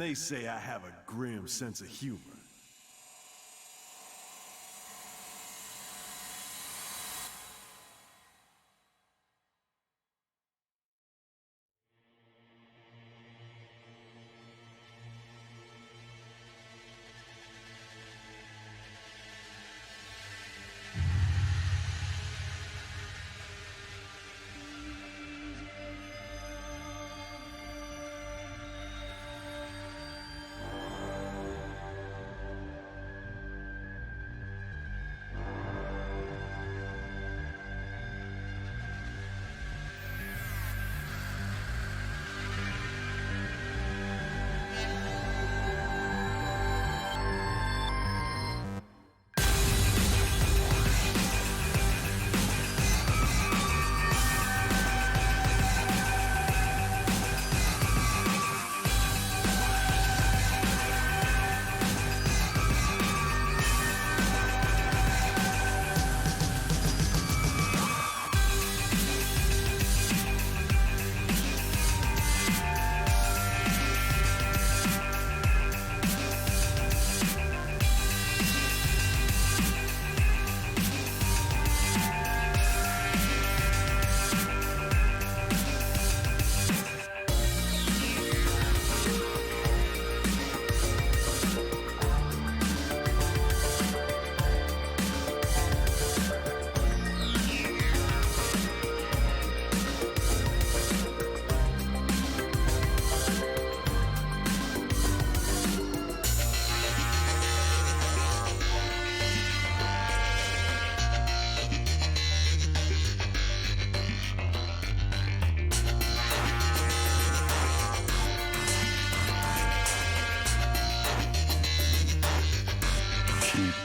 they say I have a grim sense of humor.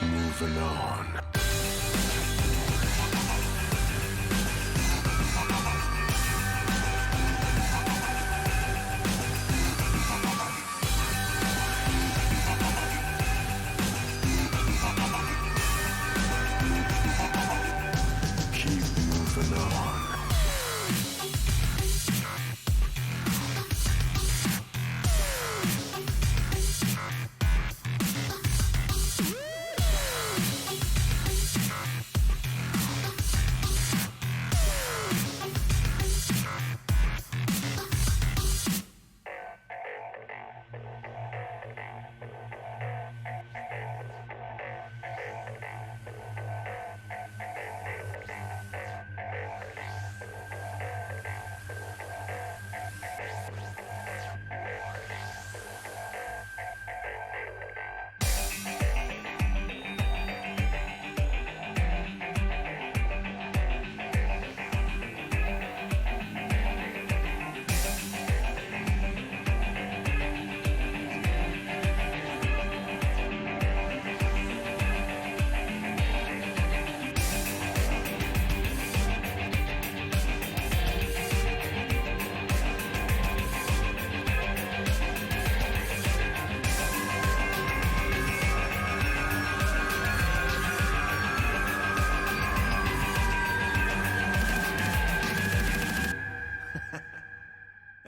Moving on. Keep moving on.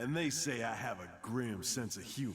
And they say I have a grim sense of humor.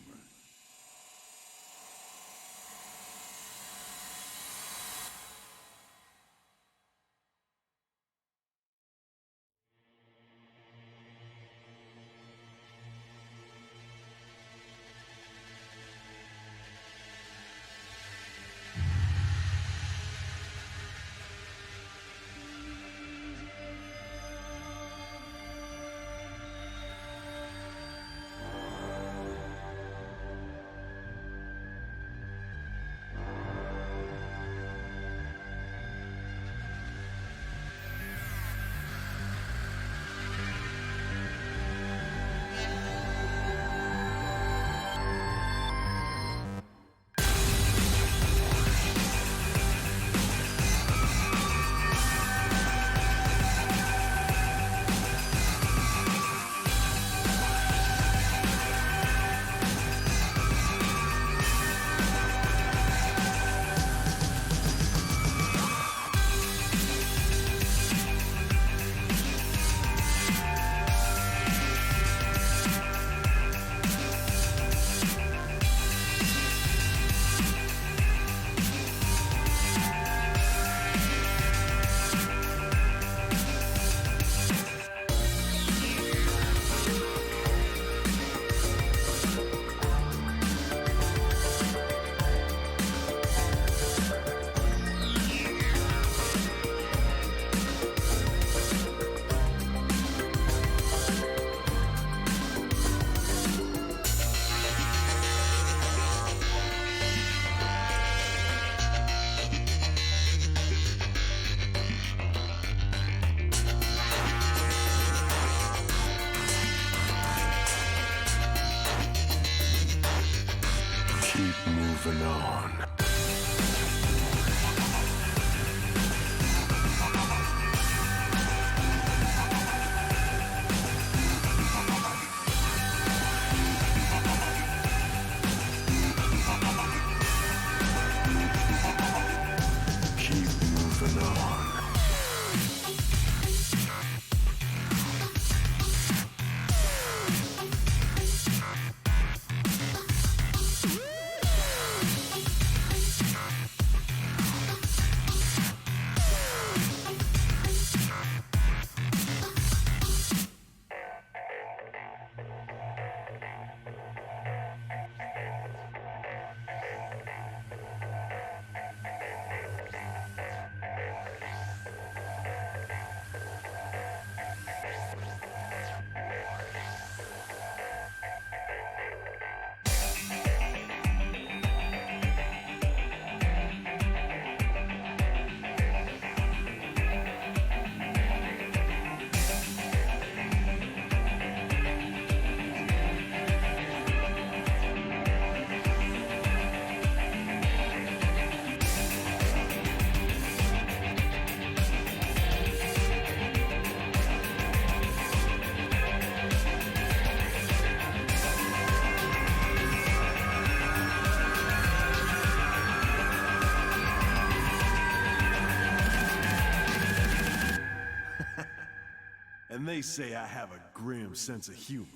And they say I have a grim sense of humor.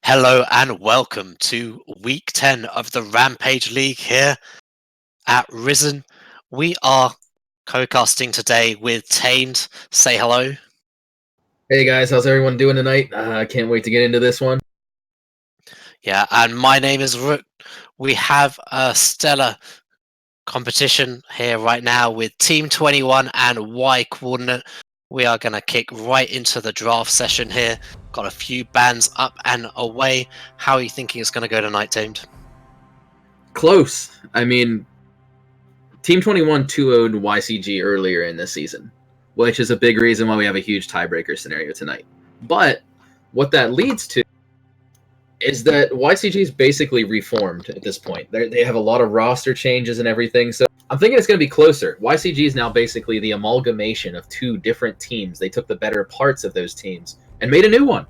Hello and welcome to week 10 of the Rampage League here at Risen. We are co-casting today with Tamed. Say hello. Hey guys, how's everyone doing tonight? I can't wait to get into this one. Yeah, and my name is Rook. We have a stellar competition here right now with Team 21 and Y Coordinate. We are going to kick right into the draft session here. Got a few bands up and away. How are you thinking it's going to go tonight, Tamed? Close. I mean, Team 21 2-0'd YCG earlier in this season, which is a big reason why we have a huge tiebreaker scenario tonight. But what that leads to is that YCG is basically reformed at this point. They have a lot of roster changes and everything, so I'm thinking it's going to be closer. YCG is now basically the amalgamation of two different teams. They took the better parts of those teams and made a new one.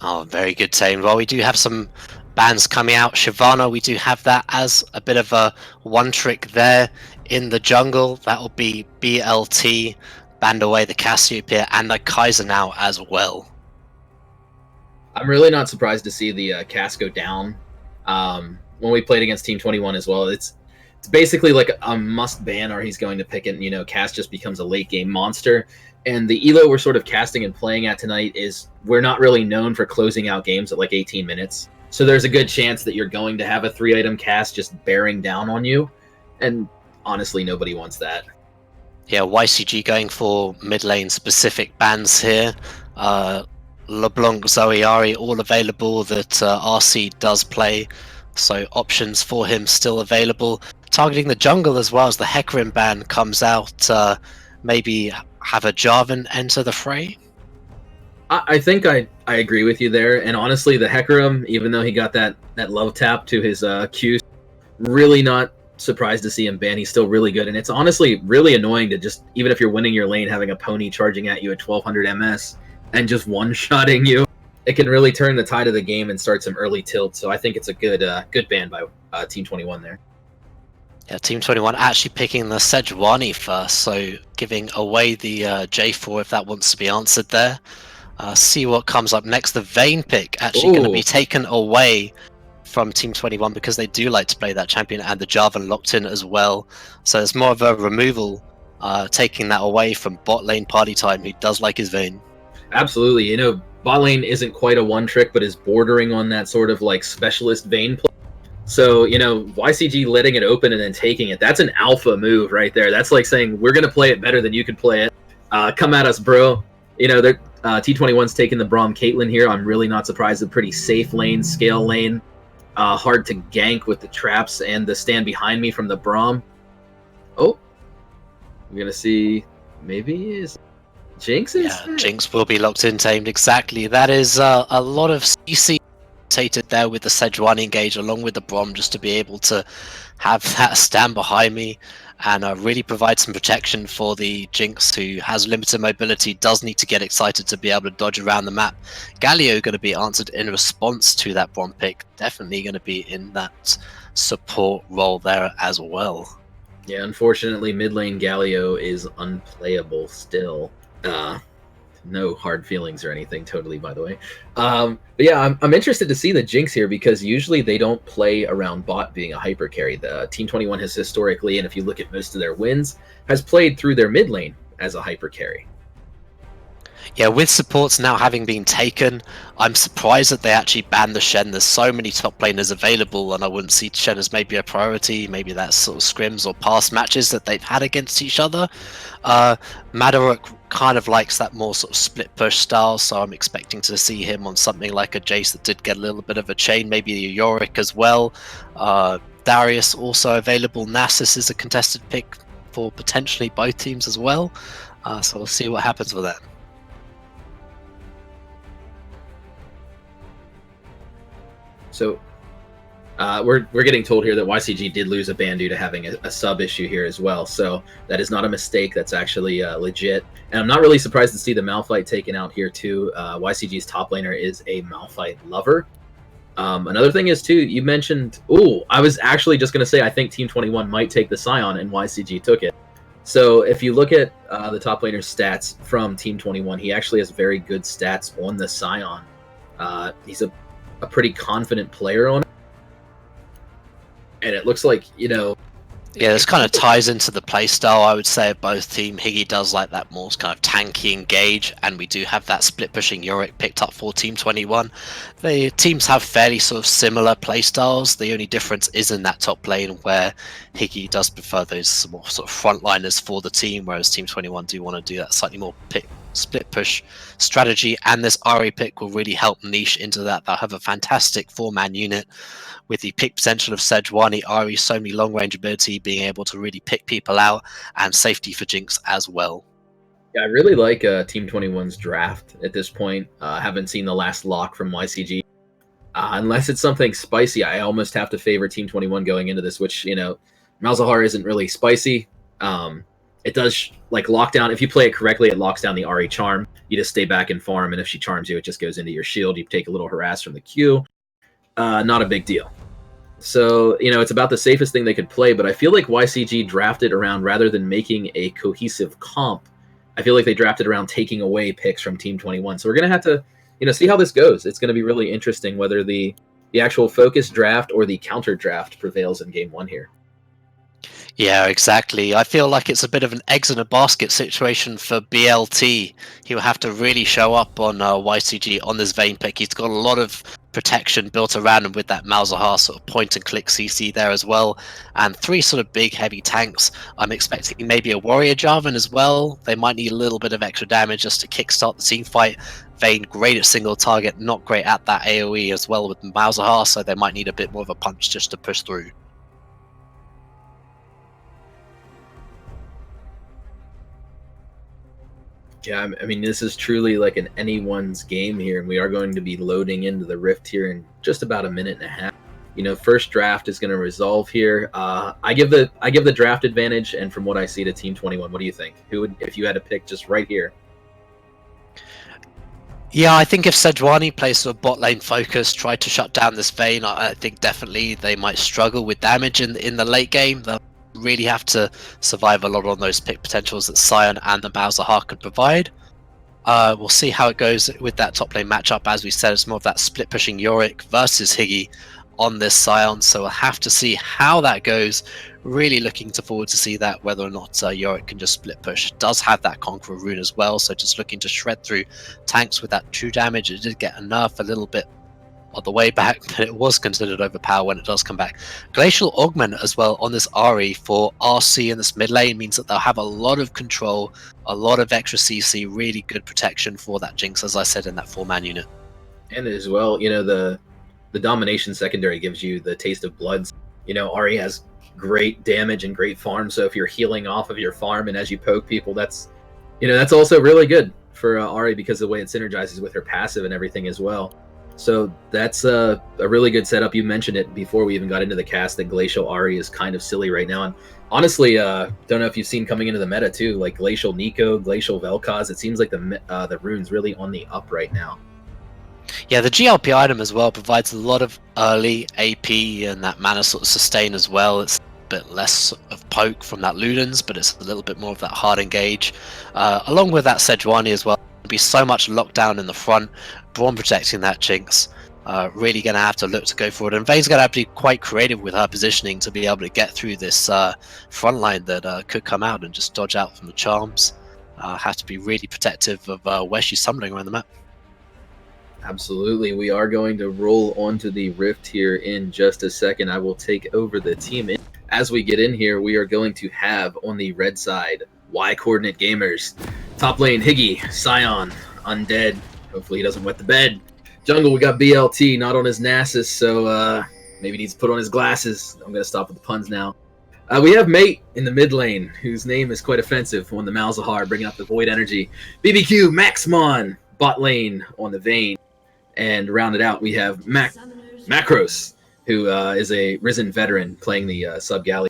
Oh, very good, Tane. Well, we do have some bands coming out. Shyvana, we do have that as a bit of a one trick there in the jungle. That will be BLT, band away the Cassiopeia, and the Kaiser now as well. I'm really not surprised to see the Cass go down. When we played against Team 21 as well, it's basically like a must ban, or he's going to pick it. Cass just becomes a late game monster. And the elo we're sort of casting and playing at tonight is we're not really known for closing out games at like 18 minutes. So there's a good chance that you're going to have a 3-item cast just bearing down on you. And honestly, nobody wants that. Yeah, YCG going for mid lane specific bans here. LeBlanc, Zoe all available that RC does play. So options for him still available. Targeting the jungle as well as the Hecarim ban comes out. Maybe have a Jarvan enter the fray. I think I agree with you there. And honestly, the Hecarim, even though he got that love tap to his Q, really not surprised to see him ban. He's still really good. And it's honestly really annoying to just, even if you're winning your lane, having a pony charging at you at 1200 MS and just one-shotting you. It can really turn the tide of the game and start some early tilt. So I think it's a good ban by Team 21 there. Yeah, Team 21 actually picking the Sejuani first, so giving away the J4 if that wants to be answered there. See what comes up next. The Vayne pick actually going to be taken away from Team 21 because they do like to play that champion, and the Jarvan locked in as well. So it's more of a removal, taking that away from bot lane Party Time, who does like his Vayne. Absolutely. You know, bot lane isn't quite a one trick, but is bordering on that sort of like specialist Vayne play. So, you know, YCG letting it open and then taking it, that's an alpha move right there. That's like saying, we're going to play it better than you can play it. Come at us, bro. You know, T21's taking the Braum Caitlyn here. I'm really not surprised. A pretty safe lane, scale lane. Hard to gank with the traps and the stand behind me from the Braum. Oh, we're going to see, maybe is Jinx? Yeah, Jinx will be locked in, tamed, exactly. That is a lot of CC there with the Sejuani engage along with the Braum, just to be able to have that stand behind me and really provide some protection for the Jinx, who has limited mobility, does need to get excited to be able to dodge around the map. Galio going to be answered in response to that Braum pick, definitely going to be in that support role there as well. Yeah, unfortunately mid lane Galio is unplayable still. No hard feelings or anything, totally, by the way. But yeah, I'm interested to see the Jinx here, because usually they don't play around bot being a hyper carry. The Team 21 has historically, and if you look at most of their wins, has played through their mid lane as a hyper carry. Yeah, with supports now having been taken, I'm surprised that they actually banned the Shen. There's so many top laners available, and I wouldn't see Shen as maybe a priority. Maybe that's sort of scrims or past matches that they've had against each other. Madaruk kind of likes that more sort of split push style, so I'm expecting to see him on something like a Jace that did get a little bit of a chain, maybe a Yorick as well. Darius also available. Nasus is a contested pick for potentially both teams as well, so we'll see what happens with that. So we're getting told here that YCG did lose a ban due to having a sub issue here as well. So that is not a mistake. That's actually legit. And I'm not really surprised to see the Malphite taken out here too. YCG's top laner is a Malphite lover. Another thing is too, you mentioned, I was actually just going to say I think Team 21 might take the Scion, and YCG took it. So if you look at the top laner's stats from Team 21, he actually has very good stats on the Scion. He's a pretty confident player on it. And it looks like, you know... Yeah, this kind of ties into the playstyle, I would say, of both team. Higgy does like that more kind of tanky engage, and we do have that split pushing Yorick picked up for Team 21. The teams have fairly sort of similar playstyles. The only difference is in that top lane, where Higgy does prefer those more sort of frontliners for the team, whereas Team 21 do want to do that slightly more split push strategy. And this Ahri pick will really help niche into that. They'll have a fantastic 4-man unit with the pick potential of Sejuani, Ahri, so many long range ability, being able to really pick people out, and safety for Jinx as well. Yeah, I really like Team 21's draft at this point. Haven't seen the last lock from YCG. Unless it's something spicy, I almost have to favor Team 21 going into this, which, you know, Malzahar isn't really spicy. It does, like, lock down. If you play it correctly, it locks down the Ahri charm. You just stay back and farm, and if she charms you, it just goes into your shield. You take a little harass from the Q. Not a big deal. So, you know, it's about the safest thing they could play, but I feel like YCG drafted around, rather than making a cohesive comp, I feel like they drafted around taking away picks from Team 21. So we're going to have to, you know, see how this goes. It's going to be really interesting whether the actual focus draft or the counter draft prevails in Game 1 here. Yeah, exactly. I feel like it's a bit of an eggs in a basket situation for BLT. He will have to really show up on YCG on this Vayne pick. He's got a lot of protection built around him with that Malzahar sort of point and click CC there as well, and 3 sort of big heavy tanks. I'm expecting maybe a warrior Jarvan as well. They might need a little bit of extra damage just to kickstart the team fight. Vayne great at single target, not great at that AoE as well with Malzahar, so they might need a bit more of a punch just to push through. Yeah, I mean, this is truly like an anyone's game here, and we are going to be loading into the Rift here in just about a minute and a half. First draft is going to resolve here. I give the draft advantage, and from what I see to Team 21, what do you think? Who would, if you had to pick just right here? Yeah, I think if Sejuani plays sort of bot lane focus, tried to shut down this Vayne, I think definitely they might struggle with damage in the late game. They'll really have to survive a lot on those pick potentials that Sion and the Malzahar can provide. We'll see how it goes with that top lane matchup. As we said, it's more of that split pushing Yorick versus Higgy on this Sion, so we'll have to see how that goes. Really looking forward to see that, whether or not Yorick can just split push. Does have that Conqueror rune as well, so just looking to shred through tanks with that 2 damage. It did get a nerf a little bit on the way back, but it was considered overpowered when it does come back. Glacial Augment as well on this Ahri for RC in this mid lane means that they'll have a lot of control, a lot of extra CC, really good protection for that Jinx, as I said, in that 4-man unit. And as well, the domination secondary gives you the taste of bloods. Ahri has great damage and great farm, so if you're healing off of your farm and as you poke people, that's also really good for Ahri because of the way it synergizes with her passive and everything as well. So that's a really good setup. You mentioned it before we even got into the cast that Glacial Ahri is kind of silly right now. And honestly, don't know if you've seen coming into the meta too, like Glacial Nico, Glacial Vel'Koz. It seems like the rune's really on the up right now. Yeah, the GLP item as well provides a lot of early AP and that mana sort of sustain as well. It's a bit less of poke from that Ludens, but it's a little bit more of that hard engage. Along with that Sejuani as well. Be so much lockdown in the front, Braum protecting that Jinx. Really going to have to look to go forward, and Vayne's going to have to be quite creative with her positioning to be able to get through this front line that could come out and just dodge out from the charms. Have to be really protective of where she's summoning around the map. Absolutely. We are going to roll onto the Rift here in just a second. I will take over the team. As we get in here, we are going to have on the red side Y Coordinate Gamers. Top lane, Higgy, Sion, Undead. Hopefully he doesn't wet the bed. Jungle, we got BLT, not on his Nasus, so maybe needs to put on his glasses. I'm going to stop with the puns now. We have Mate in the mid lane, whose name is quite offensive on the Malzahar, bringing up the Void Energy. BBQ, Maxmon, bot lane on the Vayne. And rounded out, we have Macros, who is a Risen veteran playing the sub-galley.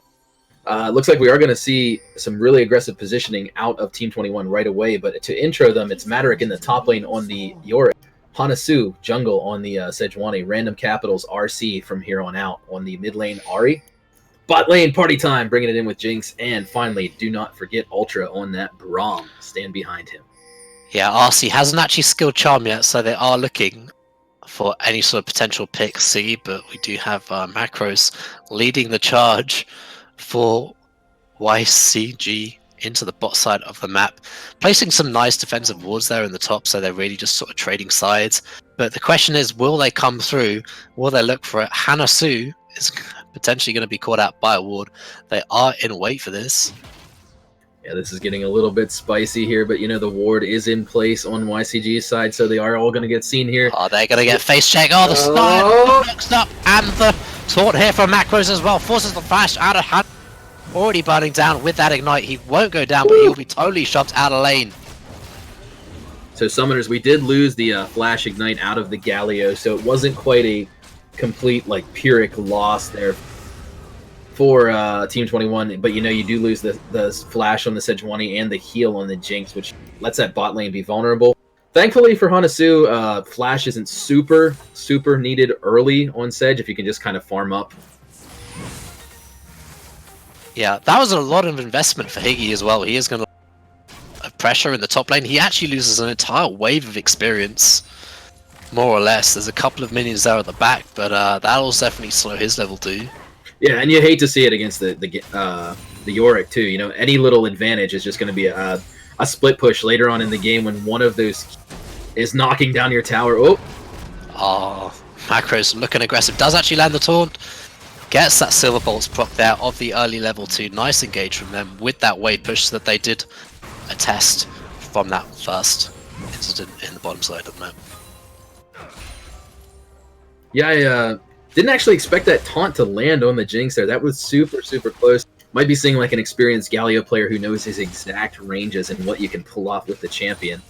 Looks like we are going to see some really aggressive positioning out of Team 21 right away, but to intro them, it's Madarick in the top lane on the Yorick, Hanasu, jungle on the Sejuani, Random Capitals, RC from here on out on the mid lane, Ahri. Bot lane, Party Time, bringing it in with Jinx, and finally, do not forget Ultra on that Braum. Stand behind him. Yeah, RC hasn't actually skilled Charm yet, so they are looking for any sort of potential pick C, but we do have Macros leading the charge for YCG into the bot side of the map, placing some nice defensive wards there in the top, so they're really just sort of trading sides. But the question is, will they come through? Will they look for it? Hanasu is potentially going to be caught out by a ward. They are in wait for this. Yeah, this is getting a little bit spicy here, but the ward is in place on YCG's side, so they are all going to get seen here. Are they going to get face check? Oh, the snipe mixed up, and the taunt here from Macros as well, forces the flash out of hand. Already burning down with that ignite. He won't go down, but he'll be totally shoved out of lane. So Summoners, we did lose the flash ignite out of the Galio, so it wasn't quite a complete Pyrrhic loss there for Team 21, but you do lose the flash on the Sejuani and the heal on the Jinx, which lets that bot lane be vulnerable. Thankfully for Hanasu, flash isn't super needed early on Sedge if you can just kind of farm up. Yeah, that was a lot of investment for Higgy as well. He is going to have pressure in the top lane. He actually loses an entire wave of experience, more or less. There's a couple of minions there at the back, but that'll definitely slow his level too. Yeah, and you hate to see it against the Yorick too. Any little advantage is just going to be a split push later on in the game when one of those is knocking down your tower. Oh, Macros looking aggressive. Does actually land the taunt. Gets that Silver Bolts proc there of the early level 2. Nice engage from them with that wave push that they did attest from that first incident in the bottom side of the map. Yeah, I didn't actually expect that taunt to land on the Jinx there. That was super close. might be seeing like an experienced Galio player who knows his exact ranges and what you can pull off with the champion.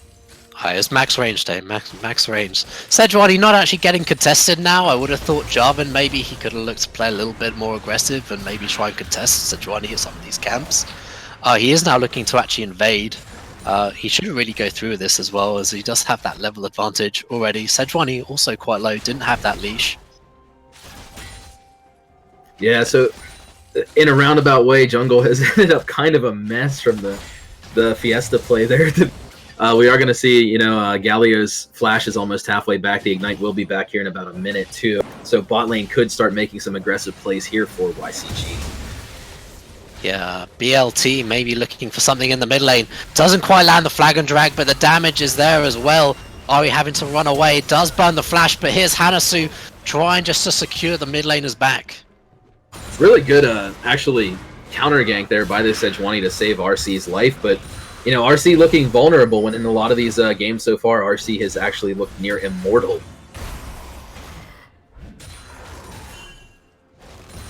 Hi, it's max range day, max range. Sejuani not actually getting contested now. I would have thought Jarvan maybe he could have looked to play a little bit more aggressive and maybe try and contest Sejuani at some of these camps. He is now looking to actually invade. He shouldn't really go through with this as well, as he does have that level advantage already. Sejuani also quite low, didn't have that leash. Yeah, so in a roundabout way, jungle has ended up kind of a mess from the Fiesta play there. We are going to see, you know, Galio's flash is almost halfway back. The Ignite will be back here in about a minute, too. So bot lane could start making some aggressive plays here for YCG. Yeah, BLT maybe looking for something in the mid lane. Doesn't quite land the flag and drag, but the damage is there as well. Ari having to run away. Does burn the flash, but here's Hanasu trying just to secure the mid laners back. It's really good, actually, counter gank there by this Sejuani to save RC's life, but you know, RC looking vulnerable when in a lot of these games so far, RC has actually looked near immortal.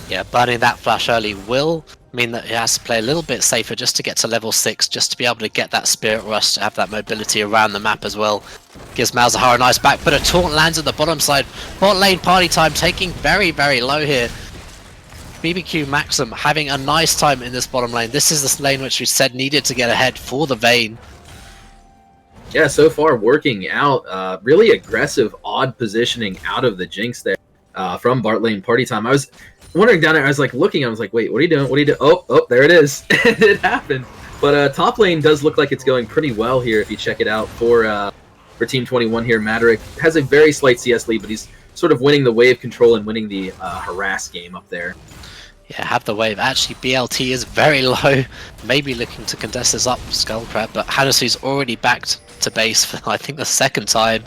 Yeah, burning that flash early will mean that he has to play a little bit safer just to get to level 6, just to be able to get that Spirit Rush, to have that mobility around the map as well. Gives Malzahar a nice back, but a taunt lands at the bottom side. Bot lane party time taking very, very low here. BBQ Maxim having a nice time in this bottom lane. This is the lane which we said needed to get ahead for the Vayne. Yeah, so far working out. Really aggressive, odd positioning out of the Jinx there from Bart lane party time. I was wondering down there, I was like looking, I was like, wait, what are you doing? What are you doing? Oh, there it is. It happened. But top lane does look like it's going pretty well here if you check it out for Team 21 here. Madarick has a very slight CS lead, but he's sort of winning the wave control and winning the harass game up there. Yeah, have the wave. Actually, BLT is very low. Maybe looking to contest this up, Skullcrab, but Hanasu's already backed to base for, I think, the second time.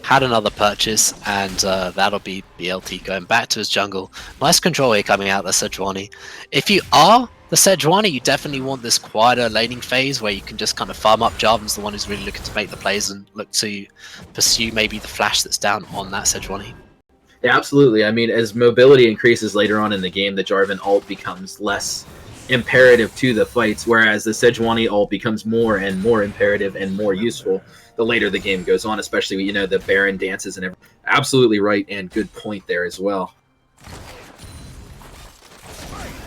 Had another purchase, and that'll be BLT going back to his jungle. Nice control here coming out, the Sejuani. If you are the Sejuani, you definitely want this quieter laning phase where you can just kind of farm up. Jarvan's the one who's really looking to make the plays and look to pursue maybe the flash that's down on that Sejuani. Yeah, absolutely. I mean, as mobility increases later on in the game, the Jarvan ult becomes less imperative to the fights, whereas the Sejuani ult becomes more and more imperative and more useful the later the game goes on, especially, you know, the Baron dances and everything. Absolutely right, and good point there as well.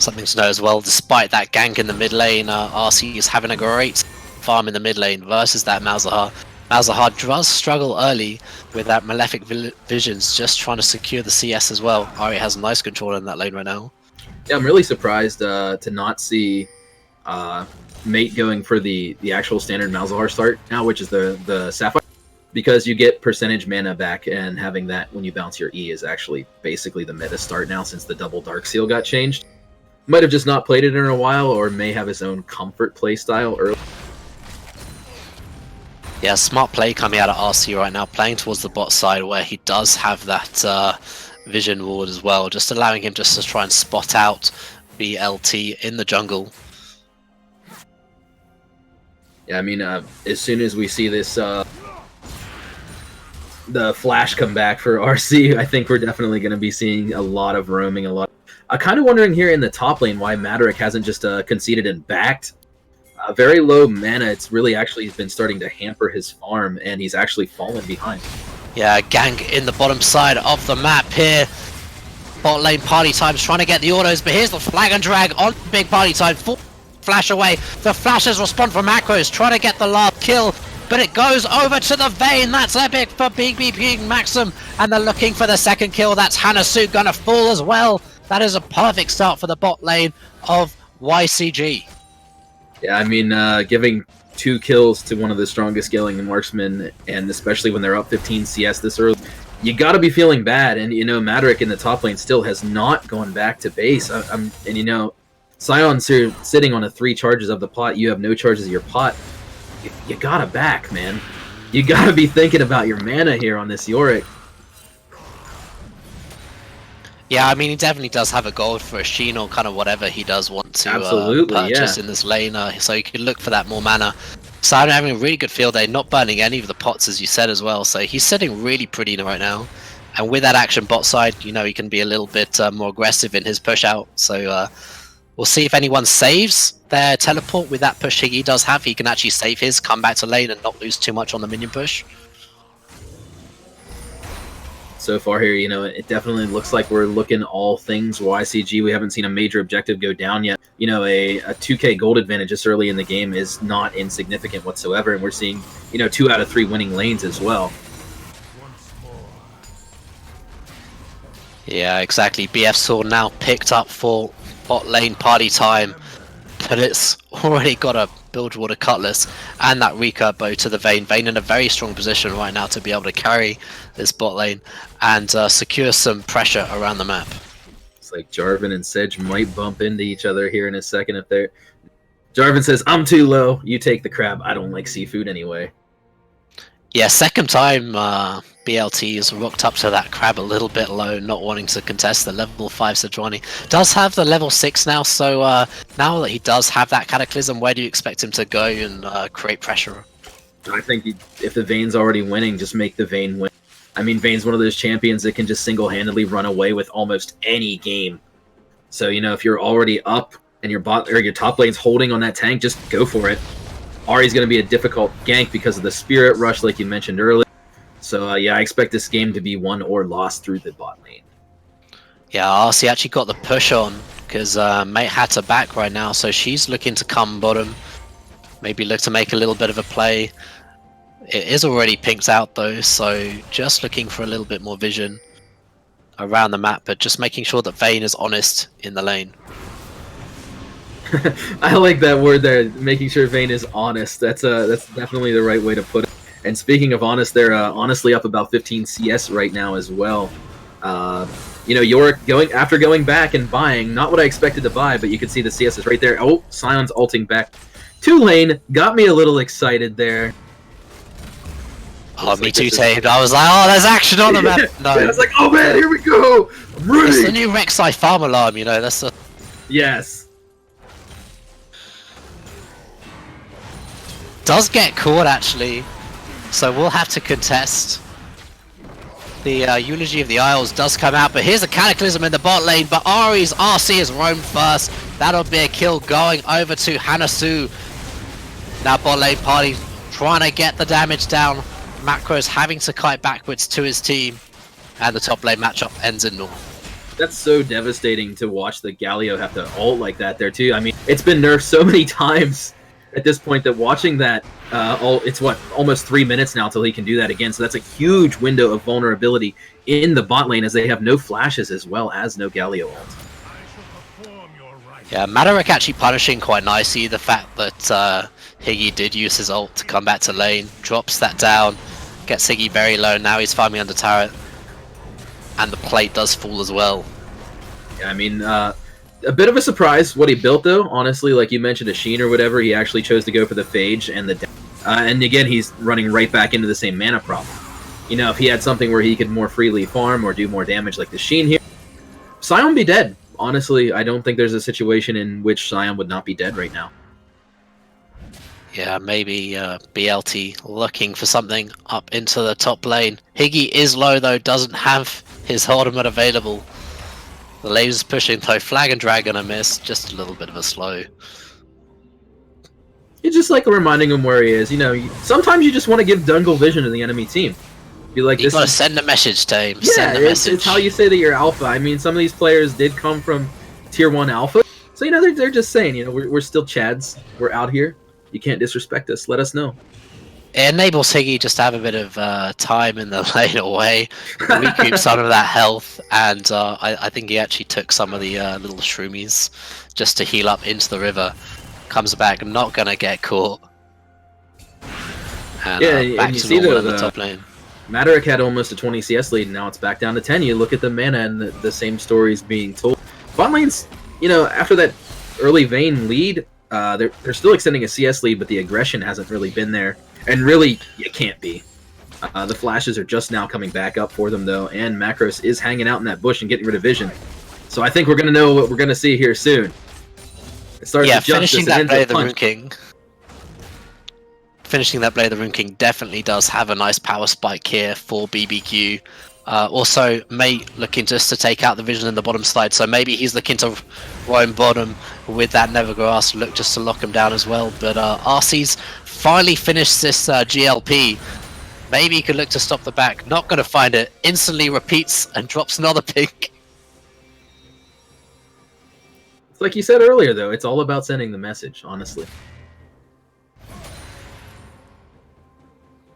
Something to know as well, despite that gank in the mid lane, RC is having a great farm in the mid lane versus that Malzahar. Malzahar does struggle early with that Malefic Visions, just trying to secure the CS as well. Ari has nice control in that lane right now. Yeah, I'm really surprised to not see Mate going for the actual standard Malzahar start now, which is the Sapphire, because you get percentage mana back, and having that when you bounce your E is actually basically the meta start now since the double Dark Seal got changed. Might have just not played it in a while, or may have his own comfort play style early. Yeah, smart play coming out of RC right now, playing towards the bot side where he does have that vision ward as well, just allowing him just to try and spot out BLT in the jungle. Yeah, I mean, as soon as we see this, the flash come back for RC, I think we're definitely going to be seeing a lot of roaming, I'm kind of wondering here in the top lane why Madarick hasn't just conceded and backed. Very low mana, it's really actually been starting to hamper his farm, and he's actually fallen behind. Yeah, gank in the bottom side of the map here. Bot lane party time's trying to get the autos, but here's the flag and drag on big party time. Full flash away. The flashes respond from macros, trying to get the last kill, but it goes over to the Vayne. That's epic for BBQ Maxim, and they're looking for the second kill. That's Hanasu gonna fall as well. That is a perfect start for the bot lane of YCG. Yeah, I mean, giving 2 kills to one of the strongest scaling marksmen, and especially when they're up 15 CS this early, you got to be feeling bad. And, you know, Madarick in the top lane still has not gone back to base. And, you know, Sion's sitting on 3 charges of the pot. You have no charges of your pot. You got to back, man. You got to be thinking about your mana here on this Yorick. Yeah, I mean, he definitely does have a gold for a Sheen or kind of whatever he does want to purchase in this lane, so you can look for that more mana. Sion having a really good field day, not burning any of the pots, as you said as well, so he's sitting really pretty right now. And with that action bot side, you know, he can be a little bit more aggressive in his push out, so We'll see if anyone saves their teleport with that push Higgy does have. He can actually save his, come back to lane and not lose too much on the minion push. So far here, it definitely looks like we're looking all things YCG. We haven't seen a major objective go down yet. A 2K gold advantage this early in the game is not insignificant whatsoever, and we're seeing, 2 out of 3 winning lanes as well. Yeah, exactly. BF Sword now picked up for bot lane party time, but it's already got a Bilgewater Cutlass and that recurve bow to the Vayne. Vayne in a very strong position right now to be able to carry this bot lane and secure some pressure around the map. It's like Jarvan and Sedge might bump into each other here in a second if they're... Jarvan says, I'm too low, you take the crab, I don't like seafood anyway. Yeah, second time BLT has rocked up to that crab a little bit low, not wanting to contest the level 5 Sejuani. Does have the level 6 now, so now that he does have that Cataclysm, where do you expect him to go and create pressure? I think if the Vayne's already winning, just make the Vayne win. I mean, Vayne's one of those champions that can just single-handedly run away with almost any game. So, if you're already up and your top lane's holding on that tank, just go for it. Ahri's going to be a difficult gank because of the Spirit Rush, like you mentioned earlier. So, yeah, I expect this game to be won or lost through the bot lane. Yeah, RC actually got the push on because Mate had to back right now, so she's looking to come bottom. Maybe look to make a little bit of a play. It is already pinked out though, so just looking for a little bit more vision around the map, but just making sure that Vayne is honest in the lane. I like that word there, making sure Vayne is honest. That's definitely the right way to put it. And speaking of honest, they're honestly up about 15 CS right now as well. Yorick going back and buying, not what I expected to buy, but you can see the CS is right there. Oh, Sion's ulting back to lane, got me a little excited there. Oh, me too, Tate. I was like, oh, there's action on the map. No, I was like, oh man, here we go. I'm ready. It's the new Rek'Sai farm alarm, that's a... Yes. Does get caught actually, so we'll have to contest. The Eulogy of the Isles does come out, but here's a Cataclysm in the bot lane, but Ahri's RC is roamed first. That'll be a kill going over to Hanasu. Now bot lane party trying to get the damage down. Macro's having to kite backwards to his team, and the top lane matchup ends in North. That's so devastating to watch the Galio have to ult like that there too. I mean, it's been nerfed so many times at this point that watching that, it's almost 3 minutes now till he can do that again. So that's a huge window of vulnerability in the bot lane as they have no flashes as well as no Galio ult. Yeah, Madarek actually punishing quite nicely the fact that Higgy did use his ult to come back to lane, drops that down, gets Higgy very low. Now he's farming under turret, and the plate does fall as well. Yeah, I mean, a bit of a surprise what he built though. Honestly, like you mentioned, a Sheen or whatever, he actually chose to go for the Phage and the and again he's running right back into the same mana problem. If he had something where he could more freely farm or do more damage like the Sheen here, Sion would be dead. Honestly, I don't think there's a situation in which Sion would not be dead right now. Yeah, maybe BLT looking for something up into the top lane. Higgy is low though, doesn't have his ultimate available. The laser's pushing though, Flag and Dragon a miss, just a little bit of a slow. It's just like reminding him where he is. Sometimes you just want to give Dungle vision to the enemy team. Be like, you gotta send a message to him. Yeah, send a message. It's how you say that you're alpha. I mean, some of these players did come from tier 1 alpha, so they're just saying, we're still Chads. We're out here. You can't disrespect us. Let us know. It enables Higgy just to have a bit of time in the lane away, recoup some of that health, and I think he actually took some of the little shroomies just to heal up into the river. Comes back, not gonna get caught. And, back and you to see normal in the top lane. Madarek had almost a 20 CS lead, and now it's back down to 10. You look at the mana, and the same stories being told. Bot lane's, after that early Vayne lead, they're still extending a CS lead, but the aggression hasn't really been there. And really, it can't be. The flashes are just now coming back up for them, though, and Macros is hanging out in that bush and getting rid of vision. So I think we're going to know what we're going to see here soon. It starts with finishing Justice, that Blade of the punch. Rune King. Finishing that Blade of the Rune King definitely does have a nice power spike here for BBQ. Also, Mate looking just to take out the vision in the bottom side, so maybe he's looking to roam bottom with that Nevergrass, look just to lock him down as well. But RC's finally finished this GLP. Maybe he could look to stop the back. Not going to find it. Instantly repeats and drops another pink. It's like you said earlier, though. It's all about sending the message, honestly.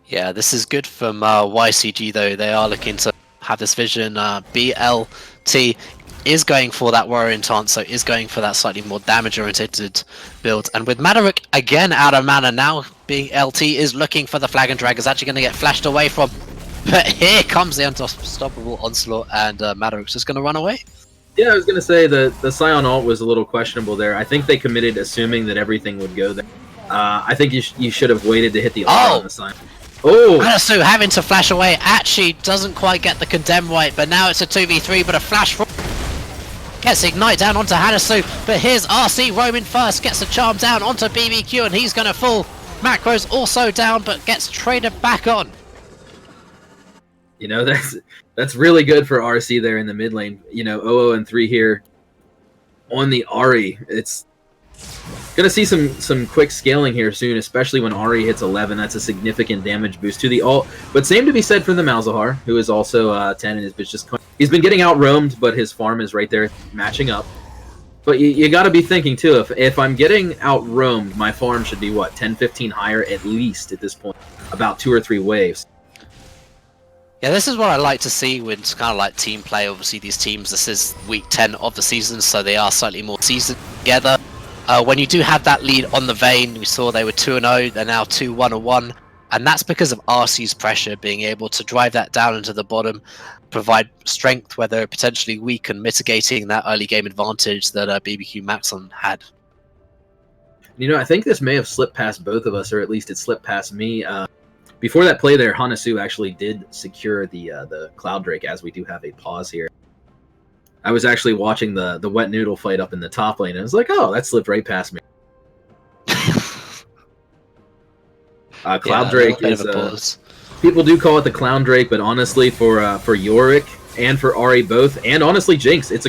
Yeah, this is good from YCG, though. They are looking to have this vision. BLT is going for that Warrior Intent, so is going for that slightly more damage-oriented build. And with Madarick again out of mana now, being LT is looking for the Flag and Drag. Is actually going to get flashed away from. But here comes the unstoppable onslaught, and Madarick's just going to run away. Yeah, I was going to say the Scion ult was a little questionable there. I think they committed assuming that everything would go there. I think you should have waited to hit the ult on the Scion. Oh! Hanasu having to flash away actually doesn't quite get the condemn right, but now it's a 2v3, but a flash from gets Ignite down onto Hanasu, but here's RC roaming first, gets the charm down onto BBQ, and he's going to fall. Macro's also down, but gets traded back on. You know, that's really good for RC there in the mid lane. You know, 0-0 and 3 here on the Ahri. It's gonna see some quick scaling here soon, especially when Ahri hits 11. That's a significant damage boost to the ult. But same to be said for the Malzahar, who is also 10 and is just he's been getting out roamed, but his farm is right there matching up. But you got to be thinking too, if I'm getting out roamed, my farm should be what, 10-15 higher at least at this point, about 2 or 3 waves. Yeah, this is what I like to see when it's kind of like team play. Obviously, these teams, this is week 10 of the season, so they are slightly more seasoned together. When you do have that lead on the Vayne, we saw they were 2-0, they're now 2-1-1, and that's because of RC's pressure, being able to drive that down into the bottom, provide strength where they're potentially weak, and mitigating that early game advantage that BBQ Maxon had. You know, I think this may have slipped past both of us, or at least it slipped past me. Before that play there, Hanasu actually did secure the Cloud Drake, as we do have a pause here. I was actually watching the Wet Noodle fight up in the top lane, and I was like, oh, that slipped right past me. Cloud Drake is... people do call it the Clown Drake, but honestly, for Yorick and for Ahri both, and honestly Jinx, it's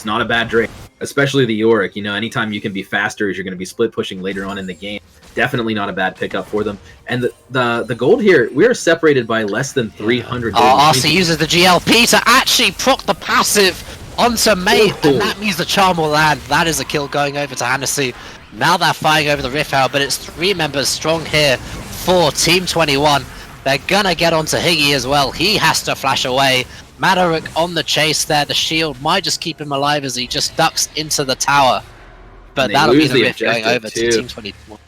not a bad Drake. Especially the Yorick. You know, anytime you can be faster as you're going to be split pushing later on in the game. Definitely not a bad pickup for them. And the gold here, we are separated by less than 300 gold. RC uses the GLP to actually proc the passive onto Mate, and that means the charm will land. That is a kill going over to Hanasu. Now they're fighting over the Rift Tower, but it's 3 members strong here for Team 21. They're gonna get onto Higgy as well. He has to flash away. Madarick on the chase there. The shield might just keep him alive as he just ducks into the tower. But that'll be the Rift going over to Team 21.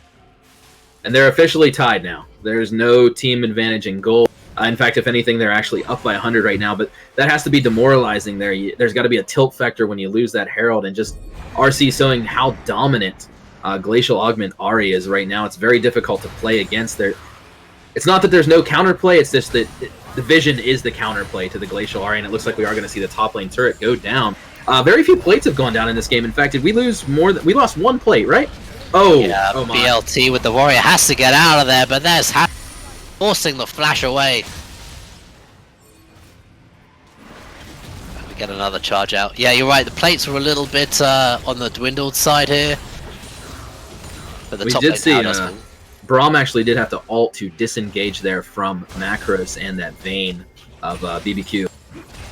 And they're officially tied now. There's no team advantage in gold. In fact, if anything, they're actually up by 100 right now. But that has to be demoralizing there. There's got to be a tilt factor when you lose that Herald. And just RC showing how dominant Glacial Augment Ahri is right now. It's very difficult to play against. It's not that there's no counterplay. It's just that the vision is the counterplay to the Glacial Ahri. And it looks like we are going to see the top lane turret go down. Very few plates have gone down in this game. In fact, did we lose more? We lost 1 plate, right? Oh, yeah, oh my. BLT with the Warrior has to get out of there, but there's forcing the flash away. We get another charge out. Yeah, you're right, the plates were a little bit on the dwindled side here. But the we top did see, down Braum actually did have to ult to disengage there from Macros and that Vayne of BBQ.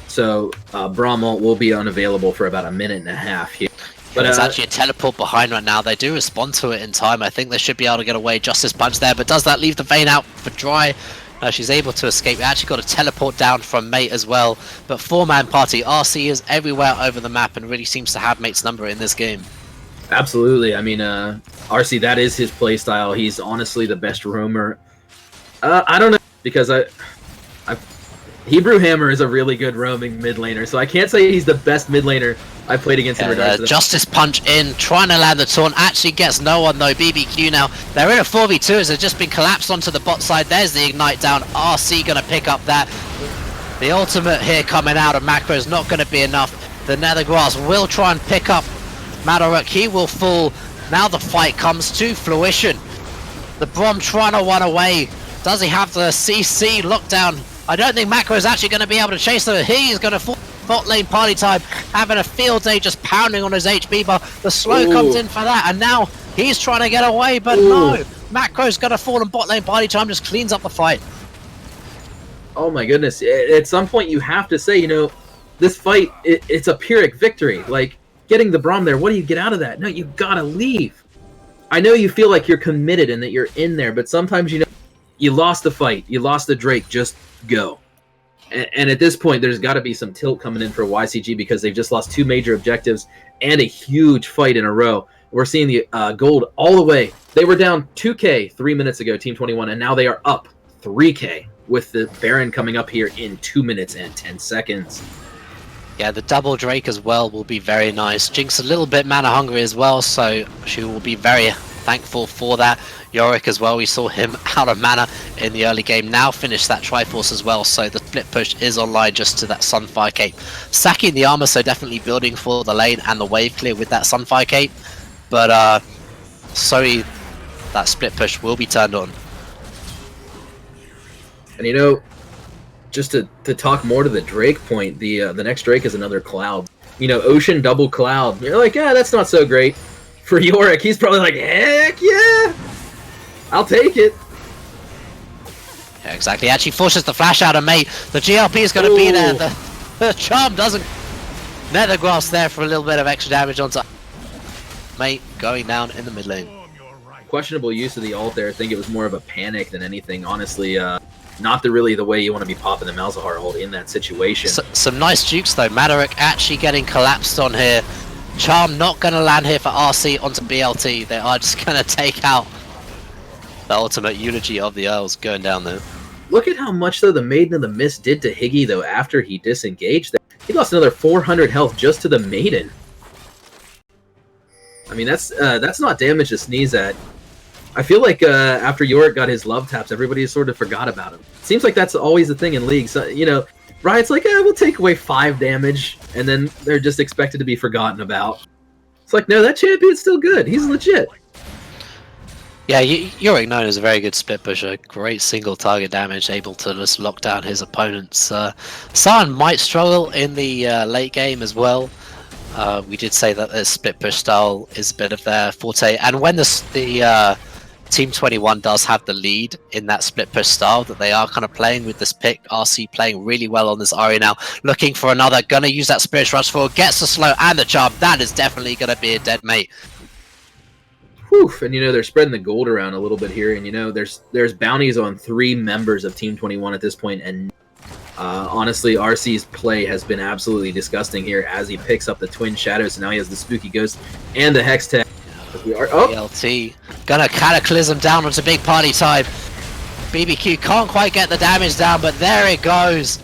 So Braum ult will be unavailable for about 1.5 minutes here. But there's actually a teleport behind right now. They do respond to it in time. I think they should be able to get away. Justice Punch there, but does that leave the Vayne out for dry? She's able to escape. We actually got a teleport down from Mate as well. But 4-man party. RC is everywhere over the map and really seems to have Mate's number in this game. Absolutely. I mean, RC, that is his playstyle. He's honestly the best roamer. I don't know, because Hebrew Hammer is a really good roaming mid laner, so I can't say he's the best mid laner I've played against in regards to Justice Punch in, trying to land the taunt, actually gets no one though. BBQ now, they're in a 4v2 as they've just been collapsed onto the bot side. There's the Ignite down, RC gonna pick up that. The ultimate here coming out of Macro is not gonna be enough. The Nethergrass will try and pick up Madarick, he will fall. Now the fight comes to fruition. The Braum trying to run away. Does he have the CC lockdown? I don't think Macro is actually going to be able to chase them. He's going to fall bot lane party time, having a field day, just pounding on his HB bar. The slow comes in for that, and now he's trying to get away, but no. Macro's going to fall, and bot lane party time just cleans up the fight. Oh my goodness. At some point you have to say, you know, this fight, it's a Pyrrhic victory. Like, getting the Braum there, what do you get out of that? No, you gotta leave. I know you feel like you're committed and that you're in there, but sometimes, you know, you lost the fight, you lost the Drake, just go. And at this point, there's got to be some tilt coming in for YCG because they've just lost 2 major objectives and a huge fight in a row. We're seeing the gold all the way. They were down 2K 3 minutes ago, Team 21, and now they are up 3K with the Baron coming up here in 2 minutes and 10 seconds. Yeah, the double Drake as well will be very nice. Jinx a little bit mana hungry as well, so she will be very thankful for that. Yorick as well, we saw him out of mana in the early game, now finished that Triforce as well, so the split push is online just to that Sunfire Cape. Sacking the armor, so definitely building for the lane and the wave clear with that Sunfire Cape, but sorry, that split push will be turned on. And you know, just to talk more to the Drake point, the next Drake is another Cloud. You know, Ocean double Cloud. You're like, yeah, that's not so great. For Yorick, he's probably like, heck yeah, I'll take it. Yeah, exactly. Actually forces the flash out of Mate. The GLP is going to be there. The charm doesn't. Nethergrass there for a little bit of extra damage onto Mate going down in the mid lane. Questionable use of the ult there. I think it was more of a panic than anything. Honestly, not really the way you want to be popping the Malzahar ult in that situation. Some nice jukes though. Madarik actually getting collapsed on here. Charm not going to land here for RC onto BLT. They are just going to take out the ultimate eulogy of the Earls going down there. Look at how much though the Maiden of the Mist did to Higgy though after he disengaged there. He lost another 400 health just to the Maiden. I mean, that's not damage to sneeze at. I feel like after Yorick got his love taps, everybody sort of forgot about him. Seems like that's always the thing in leagues. You know, Riot's like, we'll take away 5 damage, and then they're just expected to be forgotten about. It's like, no, that champion's still good. He's legit. Yeah, Yorick known as a very good split pusher, great single target damage, able to just lock down his opponents. San might struggle in the late game as well. We did say that the split push style is a bit of their forte, and when the Team 21 does have the lead in that split push style that they are kind of playing with this pick. RC playing really well on this Ari now, looking for another, gonna use that Spirit Rush for, gets the slow and the charm. That is definitely gonna be a dead mate. Whew, and you know, they're spreading the gold around a little bit here, and you know, there's bounties on 3 members of Team 21 at this point, and honestly, RC's play has been absolutely disgusting here as he picks up the Twin Shadows, and now he has the Spooky Ghost and the Hex Tech. BLT gonna Cataclysm down onto big party time. BBQ can't quite get the damage down, but there it goes.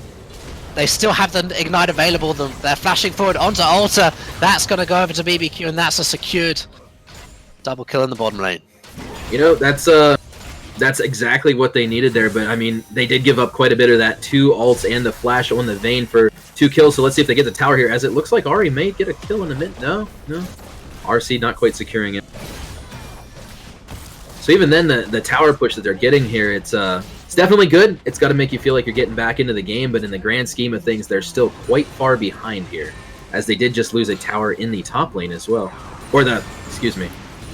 They still have the Ignite available. They're flashing forward onto Altar. That's gonna go over to BBQ, and that's a secured double kill in the bottom lane. You know, that's exactly what they needed there, but I mean, they did give up quite a bit of that 2 ults and the flash on the Vayne for 2 kills, so let's see if they get the tower here, as it looks like Ari may get a kill in a minute. No. RC not quite securing it. So even then, the tower push that they're getting here, it's definitely good. It's got to make you feel like you're getting back into the game, but in the grand scheme of things, they're still quite far behind here, as they did just lose a tower in the top lane as well. Or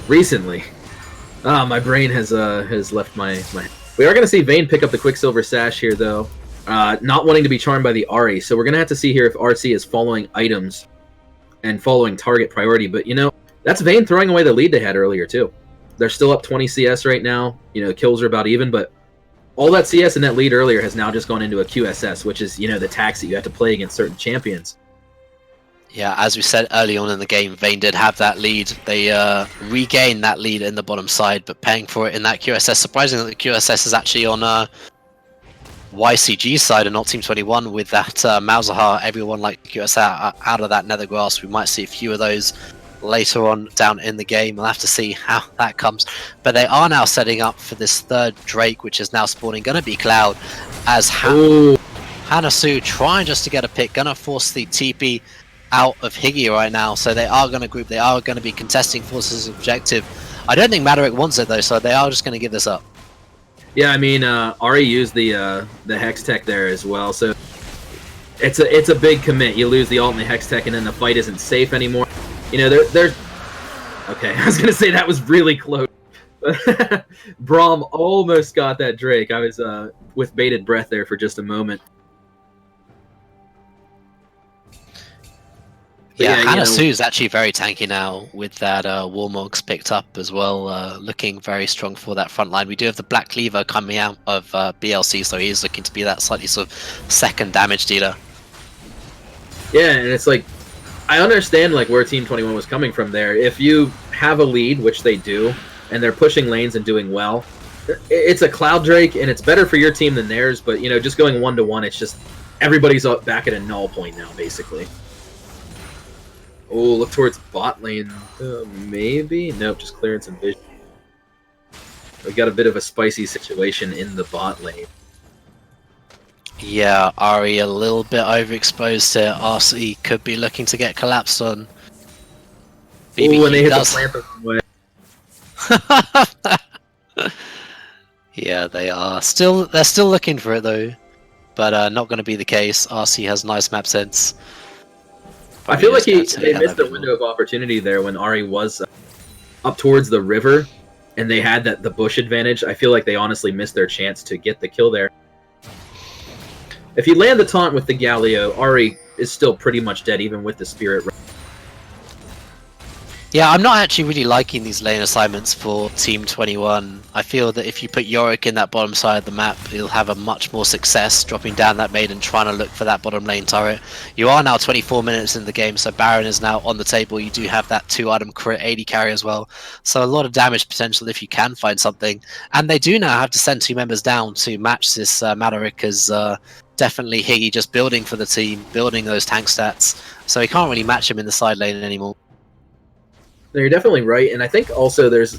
recently. My brain has left my... We are going to see Vayne pick up the Quicksilver Sash here, though. Not wanting to be charmed by the Ahri, so we're going to have to see here if RC is following items and following target priority, but you know, that's Vayne throwing away the lead they had earlier, too. They're still up 20 CS right now. You know, kills are about even, but all that CS and that lead earlier has now just gone into a QSS, which is, you know, the tax that you have to play against certain champions. Yeah, as we said early on in the game, Vayne did have that lead. They regained that lead in the bottom side, but paying for it in that QSS. Surprising that the QSS is actually on YCG side and not Team 21 with that Malzahar. Everyone like QSS out of that Nethergrass. We might see a few of those later on down in the game. We'll have to see how that comes. But they are now setting up for this 3rd Drake, which is now spawning. Going to be Cloud, as Hanasu trying just to get a pick. Going to force the TP out of Higgy right now. So they are going to group. They are going to be contesting Force's objective. I don't think Madarik wants it though, so they are just going to give this up. Yeah, I mean, Ari used the Hex Tech there as well, so it's a big commit. You lose the ult and the Hex Tech, and then the fight isn't safe anymore. You know, there's... Okay, I was going to say that was really close. Braum almost got that Drake. I was with bated breath there for just a moment. Yeah, Hanasu's actually very tanky now with that Warmogs picked up as well, looking very strong for that front line. We do have the Black Cleaver coming out of BLC, so he is looking to be that slightly sort of second damage dealer. Yeah, and it's like, I understand like where Team 21 was coming from there. If you have a lead, which they do, and they're pushing lanes and doing well, it's a Cloud Drake, and it's better for your team than theirs, but, you know, just going 1-to-1, it's just, everybody's up back at a null point now, basically. Oh, look towards bot lane. Maybe? Nope, just clearance and vision. We got a bit of a spicy situation in the bot lane. Yeah, Ari a little bit overexposed here. RC could be looking to get collapsed on. Oh, and they hit the plant the wrong way. Yeah, they're still looking for it though, but not going to be the case. RC has nice map sense. I feel like they missed the window of opportunity there when Ari was up towards the river, and they had the bush advantage. I feel like they honestly missed their chance to get the kill there. If you land the taunt with the Galio, Ari is still pretty much dead, even with the Spirit. Yeah, I'm not actually really liking these lane assignments for Team 21. I feel that if you put Yorick in that bottom side of the map, you'll have a much more success dropping down that maiden, trying to look for that bottom lane turret. You are now 24 minutes in the game, so Baron is now on the table. You do have that 2-item crit 80 carry as well. So a lot of damage potential if you can find something. And they do now have to send 2 members down to match this Maverick as definitely Higgy just building for the team, building those tank stats. So he can't really match him in the side lane anymore. No, you're definitely right, and I think also there's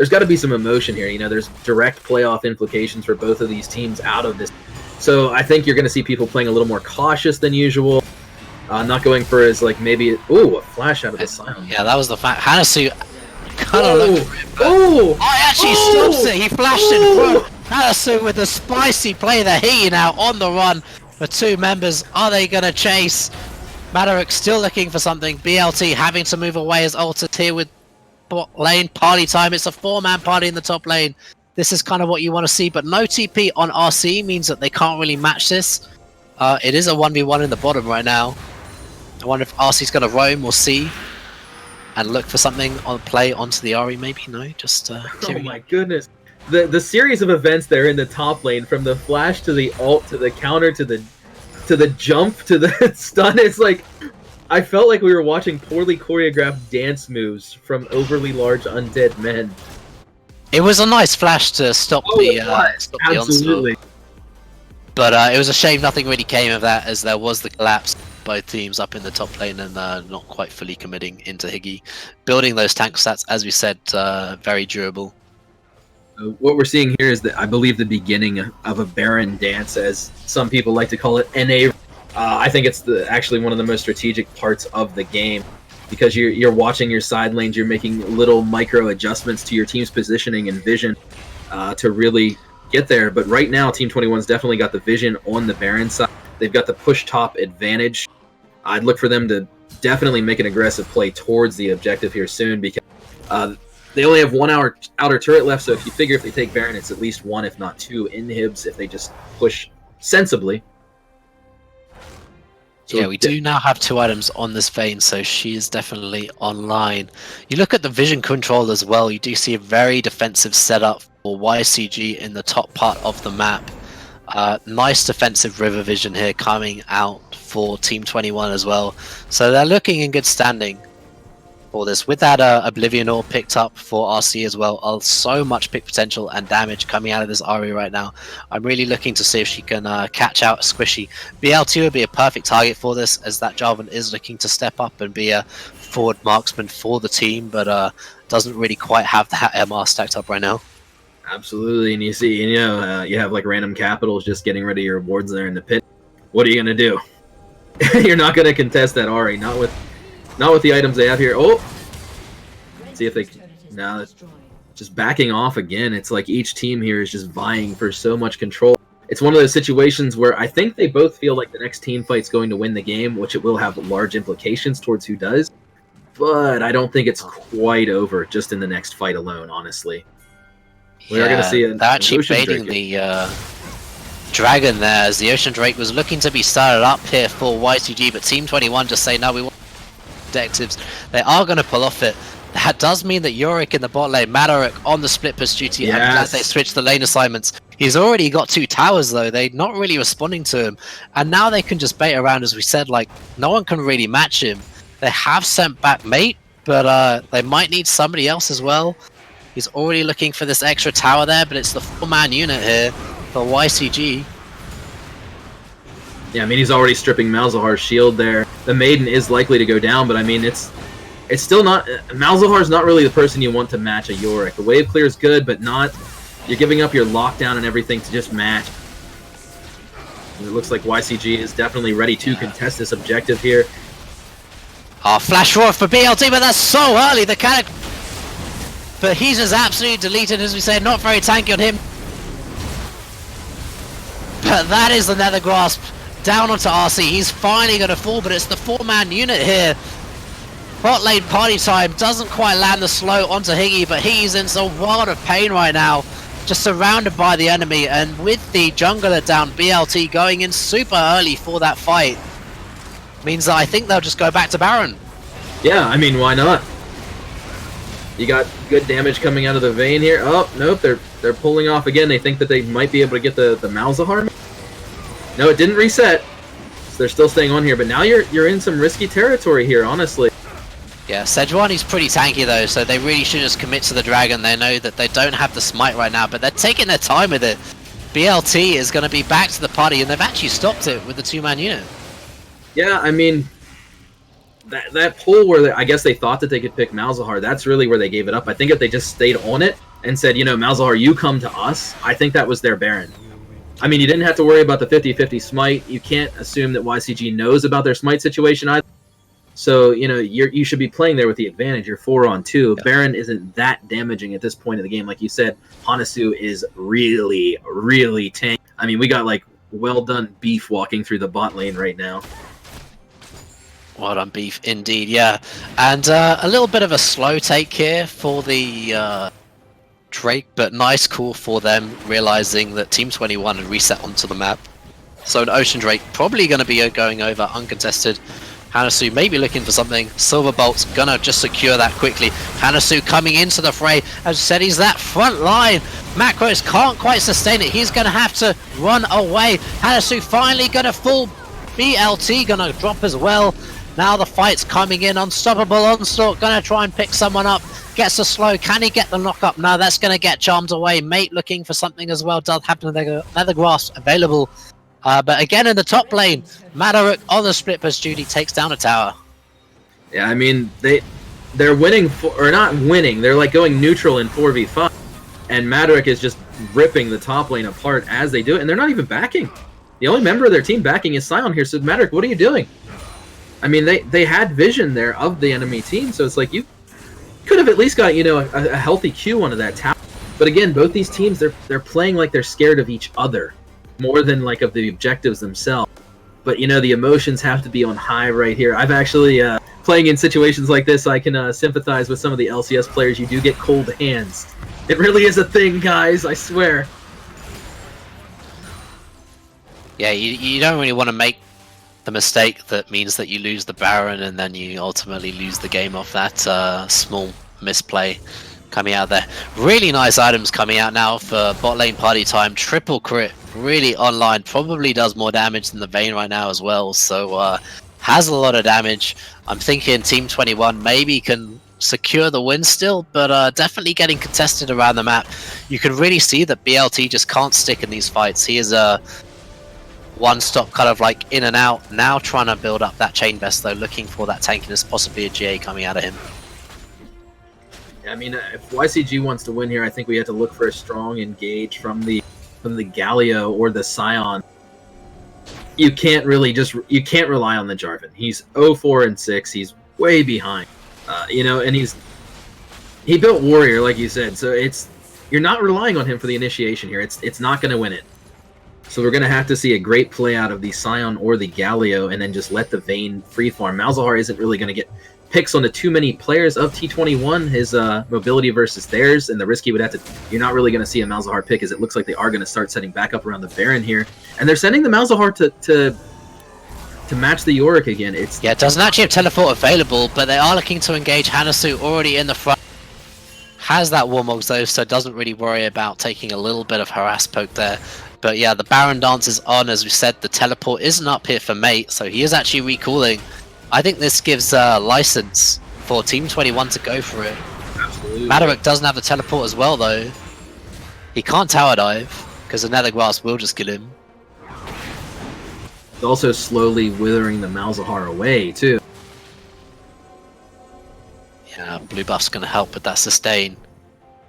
got to be some emotion here. You know, there's direct playoff implications for both of these teams out of this. So I think you're going to see people playing a little more cautious than usual, not going for as like maybe a flash out of the silence. Yeah, that was the fact. Hanasu kind of looked for it, but oh, he actually stops it. He flashed it through. Hanasu with a spicy play there. He now on the run for 2 members. Are they going to chase? Maverick still looking for something. BLT having to move away as altered here with bot lane party time. It's a 4-man party in the top lane. This is kind of what you want to see, but no TP on RC means that they can't really match this. It is a 1v1 in the bottom right now. I wonder if RC's going to roam or see and look for something on play onto the Ari. Maybe no, just oh my goodness. The series of events there in the top lane, from the flash to the ult to the counter to the jump to the stun, it's like I felt like we were watching poorly choreographed dance moves from overly large undead men. It was a nice flash to stop the onslaught. But it was a shame nothing really came of that, as there was the collapse. Both teams up in the top lane and not quite fully committing into Higgy. Building those tank stats, as we said, very durable. What we're seeing here is that I believe the beginning of a Baron dance, as some people like to call it, NA. I think it's actually one of the most strategic parts of the game, because you're watching your side lanes, you're making little micro adjustments to your team's positioning and vision to really get there. But right now, Team 21's definitely got the vision on the Baron side. They've got the push top advantage. I'd look for them to definitely make an aggressive play towards the objective here soon, because they only have 1 outer turret left, so if you figure if they take Baron, it's at least 1, if not 2 inhibs if they just push sensibly. So yeah, we do now have 2 items on this vein, so she is definitely online. You look at the vision control as well, you do see a very defensive setup for YCG in the top part of the map. Nice defensive river vision here coming out for Team 21 as well. So they're looking in good standing for this. With that Oblivion Ore picked up for RC as well. So much pick potential and damage coming out of this Ari right now. I'm really looking to see if she can catch out Squishy. BL2 would be a perfect target for this, as that Jarvan is looking to step up and be a forward marksman for the team, but doesn't really quite have that MR stacked up right now. Absolutely, and you see, you know, you have like random capitals just getting rid of your wards there in the pit. What are you gonna do? You're not gonna contest that Ari, not with the items they have here. Oh, see if they can. No, just backing off again. It's like each team here is just vying for so much control. It's one of those situations where I think they both feel like the next team fight's going to win the game, which it will have large implications towards who does. But I don't think it's quite over just in the next fight alone, honestly. We are going to see they're actually baiting the Dragon there, as the Ocean Drake was looking to be started up here for YCG, but Team 21 just say, no, we want objectives. They are going to pull off it. That does mean that Yorick in the bot lane, Madaruk on the split push duty, and as they switch the lane assignments. He's already got 2 towers though, they're not really responding to him. And now they can just bait around, as we said, like, no one can really match him. They have sent back Mate, but they might need somebody else as well. He's already looking for this extra tower there, but it's the 4-man unit here for YCG. Yeah, I mean, he's already stripping Malzahar's shield there. The Maiden is likely to go down, but I mean, it's still not... Malzahar's not really the person you want to match a Yorick. The wave clear is good, but not... You're giving up your lockdown and everything to just match. And it looks like YCG is definitely ready to contest this objective here. Oh, flash roar for BLT, but that's so early. The character... But he's just absolutely deleted, as we said, not very tanky on him. But that is the Nether Grasp down onto RC. He's finally going to fall, but it's the 4-man unit here. Bot lane party time doesn't quite land the slow onto Higgy, but he's in some world of pain right now. Just surrounded by the enemy, and with the jungler down, BLT going in super early for that fight. Means that I think they'll just go back to Baron. Yeah, I mean, why not? You got good damage coming out of the vein here. Oh, nope, they're pulling off again. They think that they might be able to get the Malzahar. No, it didn't reset. So they're still staying on here, but now you're in some risky territory here, honestly. Yeah, Sejuani's pretty tanky though, so they really should just commit to the Dragon. They know that they don't have the smite right now, but they're taking their time with it. BLT is going to be back to the party, and they've actually stopped it with the 2-man unit. Yeah, I mean, that pull where I guess they thought that they could pick Malzahar, that's really where they gave it up. I think if they just stayed on it and said, you know, Malzahar, you come to us, I think that was their Baron. I mean, you didn't have to worry about the 50-50 smite. You can't assume that YCG knows about their smite situation either. So, you know, you should be playing there with the advantage. You're 4-on-2. Yep. Baron isn't that damaging at this point in the game. Like you said, Hanasu is really, really tanky. I mean, we got, like, well-done beef walking through the bot lane right now. Well done, beef, indeed, yeah. And a little bit of a slow take here for the Drake, but nice call for them, realizing that Team 21 had reset onto the map. So an Ocean Drake probably going to be going over uncontested. Hanasu may be looking for something. Silverbolt's gonna just secure that quickly. Hanasu coming into the fray. As I said, he's that front line. Macros can't quite sustain it. He's gonna have to run away. Hanasu finally gonna fall. BLT gonna drop as well. Now the fight's coming in. Unstoppable Onslaught gonna try and pick someone up. Gets a slow. Can he get the knock up? No, that's gonna get charmed away. Mate looking for something as well. Does happen. Nether Grasp available. But again in the top lane, Madaruk on the split push duty takes down a tower. Yeah, I mean, they're winning, or not winning, they're like going neutral in 4v5. And Madaruk is just ripping the top lane apart as they do it, and they're not even backing. The only member of their team backing is Sion here, so Madaruk, what are you doing? I mean, they had vision there of the enemy team, so it's like you could have at least got, you know, a healthy Q onto that tower. But again, both these teams, they're playing like they're scared of each other, more than like of the objectives themselves. But you know, the emotions have to be on high right here. I've actually playing in situations like this, I can sympathize with some of the LCS players. You do get cold hands. It really is a thing, guys, I swear. Yeah, you don't really want to make the mistake that means that you lose the Baron and then you ultimately lose the game off that small misplay coming out there. Really nice items coming out now for bot lane party time. Triple crit, really online, probably does more damage than the Vayne right now as well, so has a lot of damage. I'm thinking Team 21 maybe can secure the win still, but definitely getting contested around the map. You can really see that BLT just can't stick in these fights. He is a one-stop kind of like in and out, now trying to build up that chain best though, looking for that tankiness, possibly a GA coming out of him. I mean, if YCG wants to win here, I think we have to look for a strong engage from the Galio or the Sion. You can't really you can't rely on the Jarvan. He's 0-4-6. He's way behind. You know, and He built Warrior, like you said, so you're not relying on him for the initiation here. It's not going to win it. So we're going to have to see a great play out of the Scion or the Galio, and then just let the Vayne free farm. Malzahar isn't really going to get picks onto too many players of T21. His mobility versus theirs, and the risk he would have to. You're not really going to see a Malzahar pick, as it looks like they are going to start setting back up around the Baron here, and they're sending the Malzahar to match the Yorick again. It doesn't actually have teleport available, but they are looking to engage Hanasu already in the front. Has that Warmog though, so doesn't really worry about taking a little bit of harass poke there. But yeah, the Baron dance is on. As we said, the teleport isn't up here for Mate, so he is actually recalling. I think this gives license for Team 21 to go for it. Absolutely. Madarick doesn't have the teleport as well though. He can't tower dive, because the Nether Grass will just kill him. It's also slowly withering the Malzahar away, too. Yeah, blue buff's going to help with that sustain.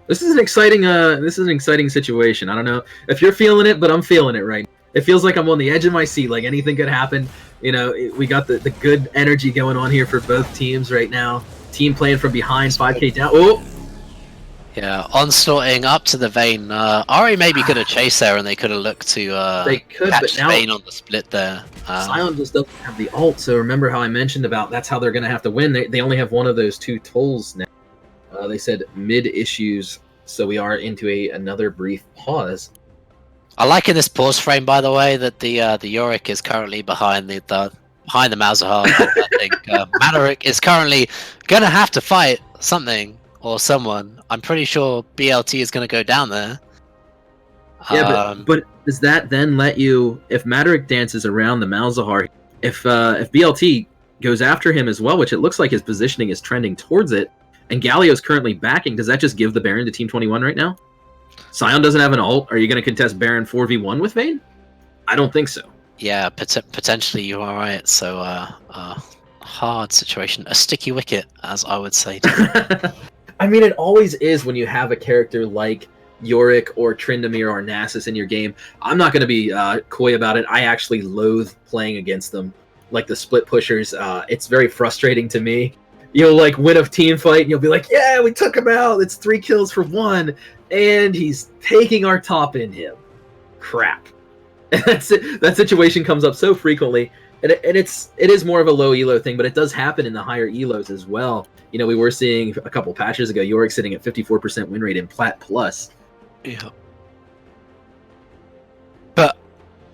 This is an exciting situation. I don't know if you're feeling it, but I'm feeling it right. It feels like I'm on the edge of my seat, like anything could happen. You know, we got the good energy going on here for both teams right now. Team playing from behind, 5k down. Oh! Yeah, onslaughting up to the Vayne. Ari maybe could have chased there, and they could have looked to catch but now Vayne on the split there. Scion just doesn't have the ult, so remember how I mentioned about that's how they're going to have to win. They only have one of those two tolls now. They said mid issues, so we are into another brief pause. I like in this pause frame, by the way, that the Yorick is currently behind the Malzahar. I think Madarick is currently going to have to fight something or someone. I'm pretty sure BLT is going to go down there. Yeah, but does that then let you, if Madarick dances around the Malzahar, if BLT goes after him as well, which it looks like his positioning is trending towards it, and Galio's currently backing, does that just give the Baron to Team 21 right now? Scion doesn't have an ult. Are you going to contest Baron 4v1 with Vayne? I don't think so. Yeah, potentially you are right. So, hard situation. A sticky wicket, as I would say. I mean, it always is when you have a character like Yorick or Tryndamere or Nasus in your game. I'm not going to be coy about it. I actually loathe playing against them, like the split pushers. It's very frustrating to me. You'll like win a team fight and you'll be like, yeah, we took him out. It's 3 kills for 1. And he's taking our top in him. Crap. And that's it. That situation comes up so frequently. And it is more of a low elo thing, but it does happen in the higher elos as well. You know, we were seeing a couple patches ago, Yorick sitting at 54% win rate in Plat Plus. Yeah. But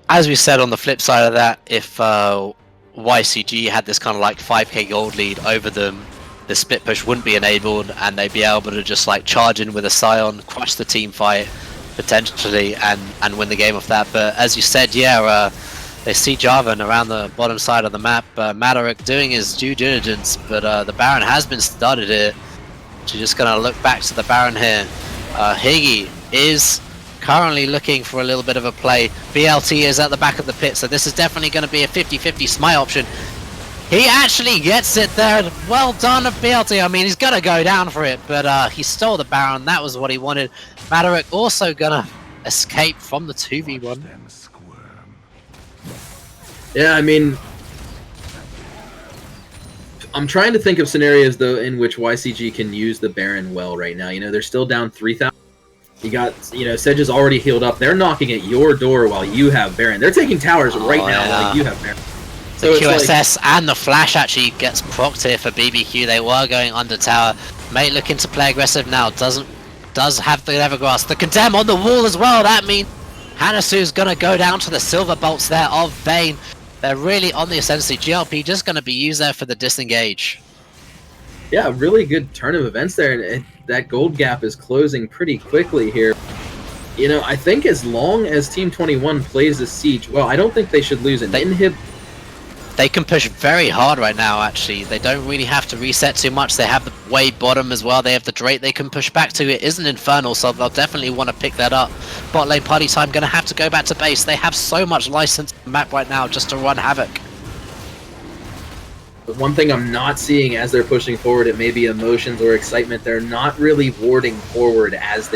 as we said, on the flip side of that, if YCG had this kind of like 5k gold lead over them, the split push wouldn't be enabled, and they'd be able to just like charge in with a Scion, crush the team fight potentially, and win the game off that. But as you said, yeah, they see Jarvan around the bottom side of the map. Madarick doing his due diligence, but the Baron has been started here. So just gonna look back to the Baron here. Higgy is currently looking for a little bit of a play. BLT is at the back of the pit, so this is definitely going to be a 50-50 smite option. He actually gets it there. Well done of BLT. I mean, he's going to go down for it, but he stole the Baron. That was what he wanted. Madarick also going to escape from the 2v1. Yeah, I mean, I'm trying to think of scenarios, though, in which YCG can use the Baron well right now. You know, they're still down 3,000. You got, you know, Sedge is already healed up. They're knocking at your door while you have Baron. They're taking towers right now while you have Baron. So the QSS and the Flash actually gets procced here for BBQ. They were going under tower. Mate looking to play aggressive now. Does have the Evergrass. The Condemn on the wall as well. That means Hanasu's going to go down to the Silver Bolts there of Vayne. They're really on the ascendancy. GLP just going to be used there for the disengage. Yeah, really good turn of events there, and that gold gap is closing pretty quickly here. You know, I think as long as Team 21 plays this siege, well, I don't think they should lose an inhib. They can push very hard right now, actually. They don't really have to reset too much. They have the way bottom as well. They have the Drake they can push back to. It isn't Infernal, so they'll definitely want to pick that up. Bot lane party time, going to have to go back to base. They have so much license on the map right now just to run havoc. But one thing I'm not seeing as they're pushing forward, it may be emotions or excitement, they're not really warding forward as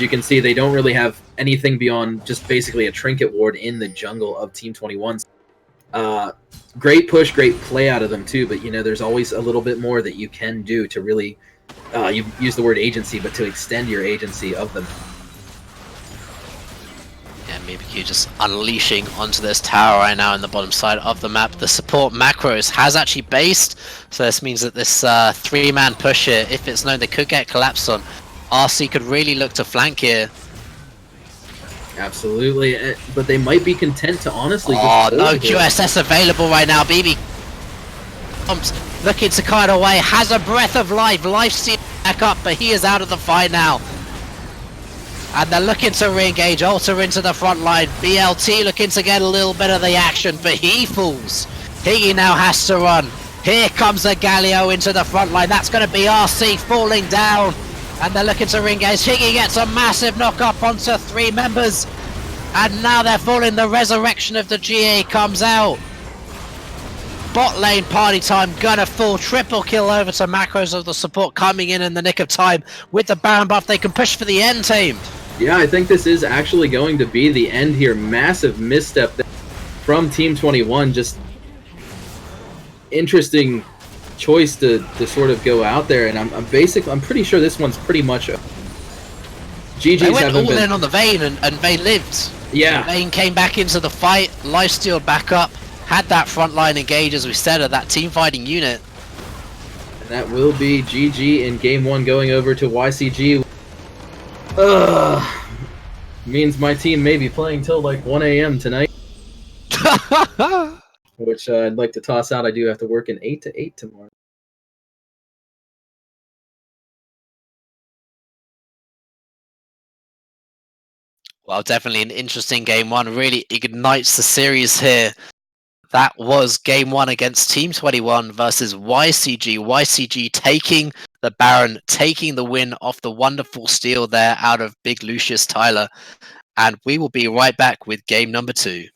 you can see, they don't really have anything beyond just basically a trinket ward in the jungle of Team 21. Great push, great play out of them too, but you know, there's always a little bit more that you can do to really you use the word agency, but to extend your agency of them. Yeah, Mimikyu just unleashing onto this tower right now in the bottom side of the map. The support macros has actually based, so this means that this 3-man push here, if it's known they could get collapsed on, RC could really look to flank here. Absolutely, but they might be content to honestly Oh, just no hold here. QSS available right now. BB looking to kite away, has a breath of life, steal back up, but he is out of the fight now. And they're looking to re-engage, Alter into the front line, BLT looking to get a little bit of the action, but he falls. Higgy now has to run. Here comes a Galio into the front line, that's going to be RC falling down. And they're looking to re-engage, Higgy gets a massive knock up onto 3 members. And now they're falling, the resurrection of the GA comes out. Bot lane party time gonna fall, triple kill over to macros of the support coming in the nick of time with the Baron buff. They can push for the end team. Yeah, I think this is actually going to be the end here. Massive misstep from Team 21. Just interesting choice to sort of go out there, and I'm pretty sure this one's pretty much GG's they went all been in on the Vayne and Vayne lived. Yeah, Vayne came back into the fight, lifestealed back up, had that frontline engage as we said of that team fighting unit. and that will be GG in game 1 going over to YCG. Ugh. Means my team may be playing till like 1 a.m. tonight. Which I'd like to toss out. I do have to work an 8 to 8 tomorrow. Well, definitely an interesting game 1. Really ignites the series here. That was game 1 against Team 21 versus YCG. YCG taking the Baron, taking the win off the wonderful steal there out of Big Lucius Tyler. And we will be right back with game number 2.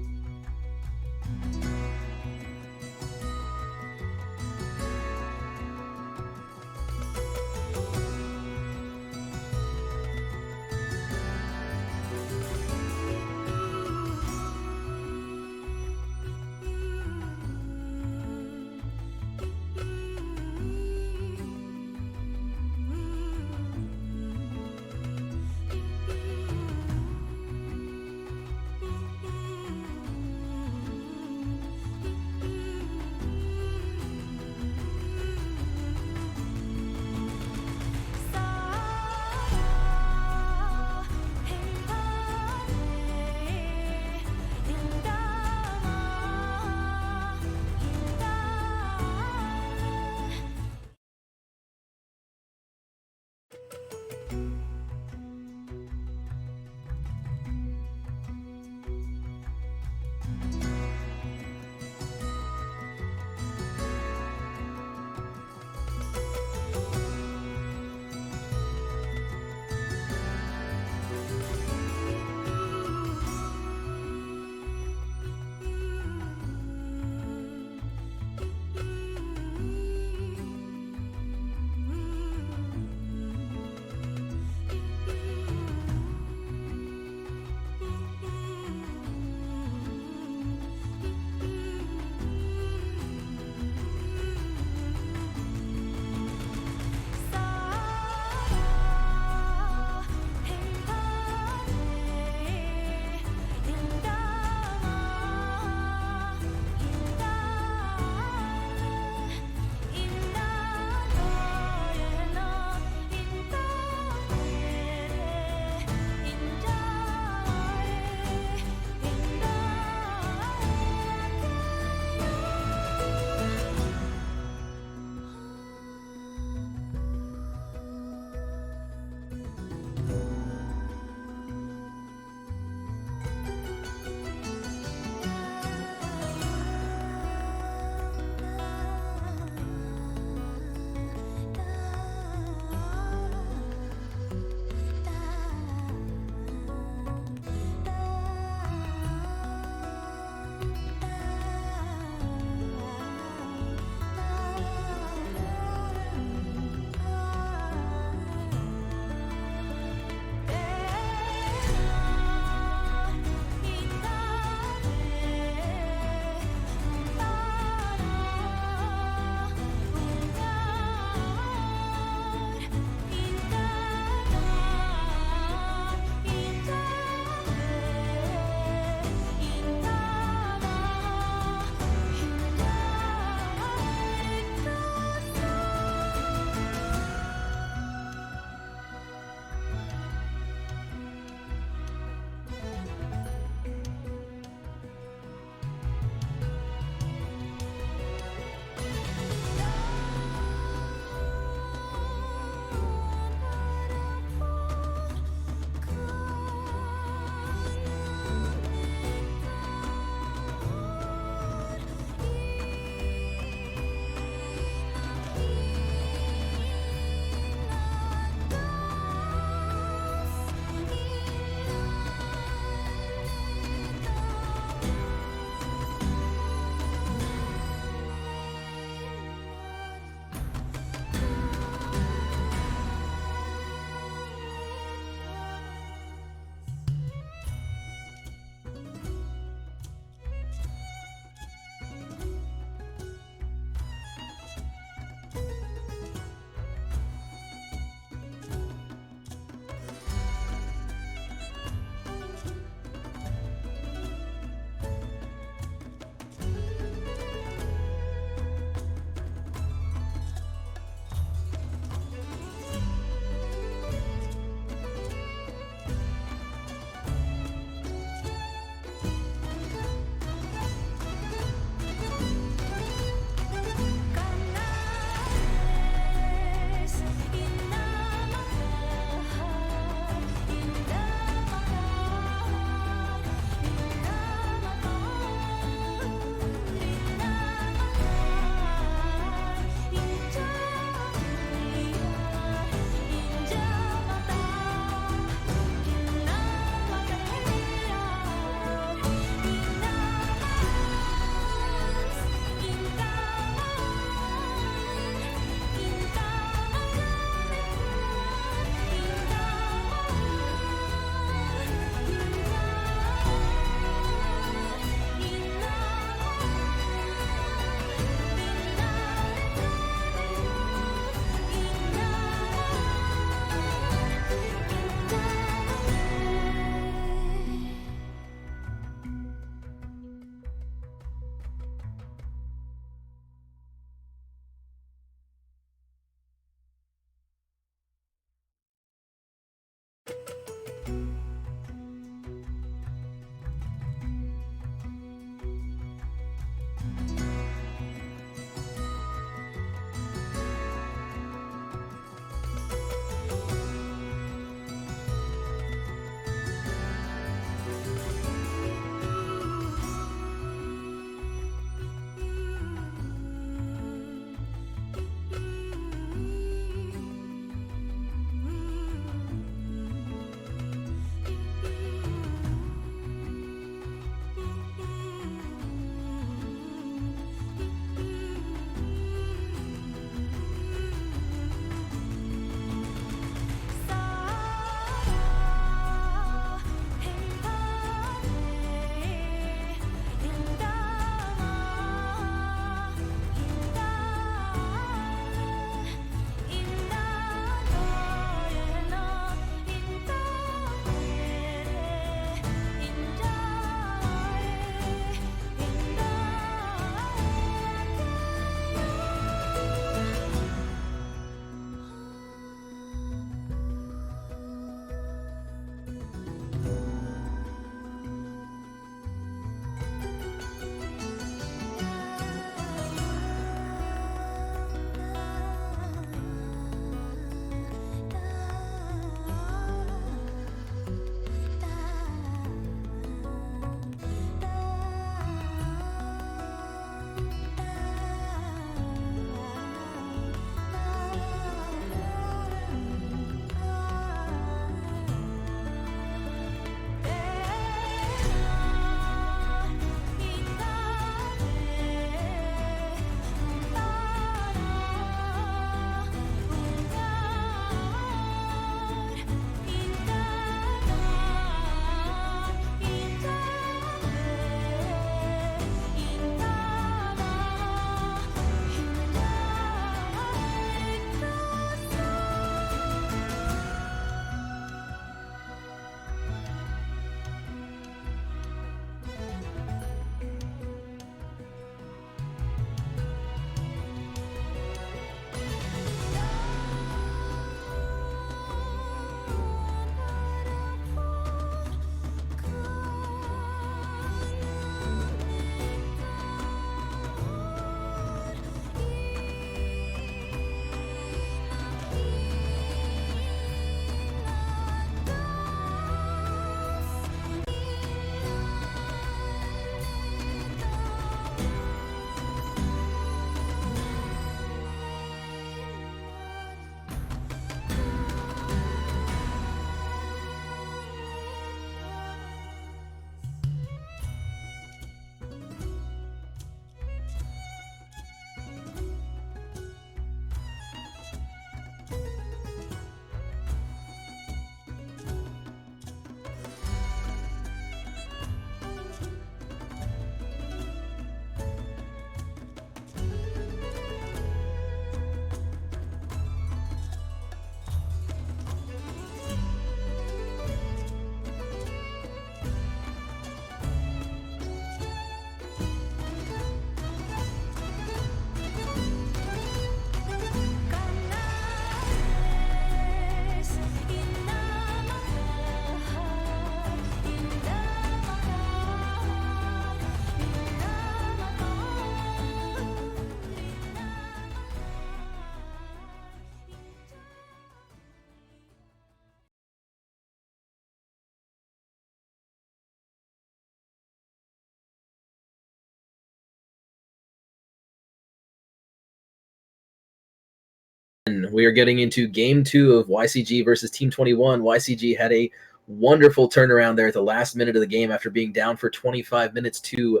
And we are getting into Game 2 of YCG versus Team 21. YCG had a wonderful turnaround there at the last minute of the game after being down for 25 minutes to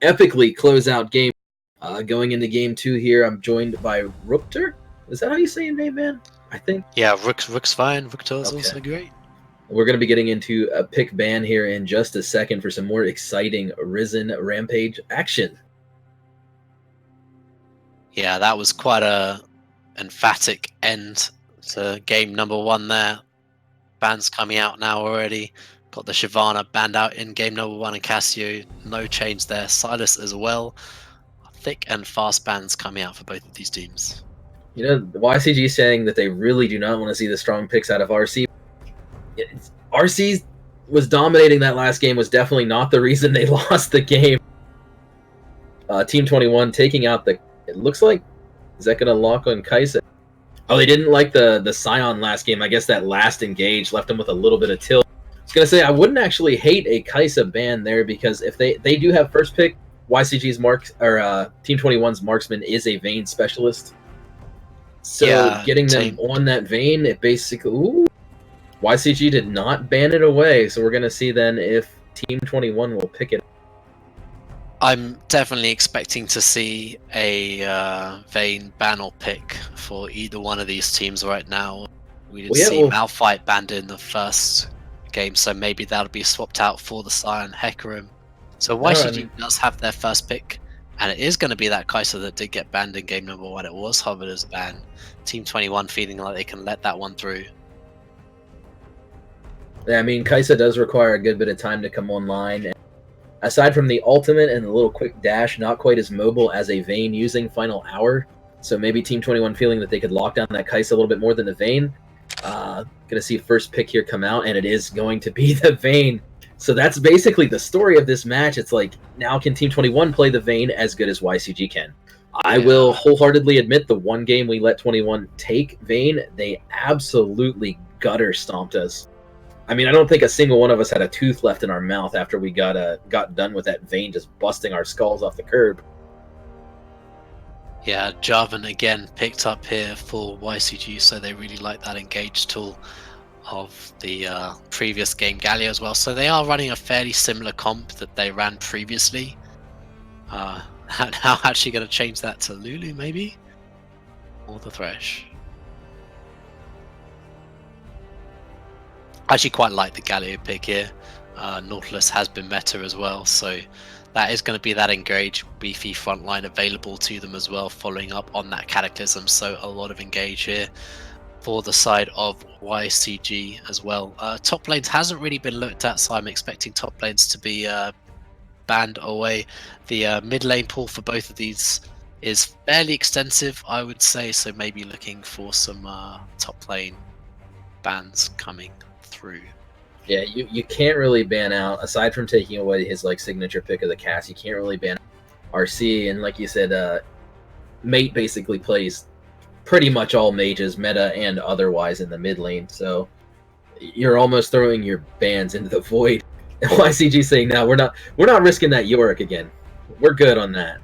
epically close out game. Going into Game 2 here, I'm joined by Rupter. Is that how you say your name, man? I think. Yeah, Rook's fine. Rupter's Okay. also great. We're going to be getting into a pick ban here in just a second for some more exciting Risen Rampage action. Yeah, that was quite a emphatic end to game number 1 there. Bans coming out now already. Got the Shyvana banned out in game number 1 and Cassio. No change there. Silas as well. Thick and fast bans coming out for both of these teams. You know, the YCG is saying that they really do not want to see the strong picks out of RC. RC was dominating that last game, was definitely not the reason they lost the game. Team 21 taking out the... It looks like... Is that going to lock on Kaisa? Oh, they didn't like the Scion last game. I guess that last engage left them with a little bit of tilt. I was going to say, I wouldn't actually hate a Kaisa ban there, because if they do have first pick, YCG's Team 21's marksman is a Vayne specialist. So Yeah, getting them on that Vayne, it basically... Ooh, YCG did not ban it away, so we're going to see then if Team 21 will pick it. I'm definitely expecting to see a Vayne ban or pick for either one of these teams right now. We did see Malphite banned in the first game, so maybe that'll be swapped out for the Scion Hecarim. So YCG does have their first pick, and it is going to be that Kaisa that did get banned in game number 1. It was hovered as a ban. Team 21 feeling like they can let that one through. Yeah, I mean, Kaisa does require a good bit of time to come online. And aside from the ultimate and the little quick dash, not quite as mobile as a Vayne using Final Hour. So maybe Team 21 feeling that they could lock down that Kaisa a little bit more than the Vayne. Gonna see first pick here come out, and it is going to be the Vayne. So that's basically the story of this match. It's like, now can Team 21 play the Vayne as good as YCG can? I will wholeheartedly admit the one game we let 21 take Vayne, they absolutely gutter stomped us. I mean, I don't think a single one of us had a tooth left in our mouth after we got done with that Vayne just busting our skulls off the curb. Yeah, Jarvan again picked up here for YCG, so they really like that engage tool of the previous game Galio as well. So they are running a fairly similar comp that they ran previously. Now actually going to change that to Lulu maybe? Or the Thresh? I actually quite like the Galio pick here. Nautilus has been meta as well, so that is going to be that engage beefy frontline available to them as well, following up on that Cataclysm. So a lot of engage here for the side of YCG as well. Top lanes hasn't really been looked at, so I'm expecting top lanes to be banned away. The mid lane pool for both of these is fairly extensive, I would say, so maybe looking for some top lane bans coming through. Yeah, you can't really ban out, aside from taking away his signature pick of the cast, you can't really ban out RC. And like you said, Mate basically plays pretty much all mages, meta and otherwise, in the mid lane. So you're almost throwing your bans into the void. And YCG saying, "No, we're not risking that Yorick again. We're good on that."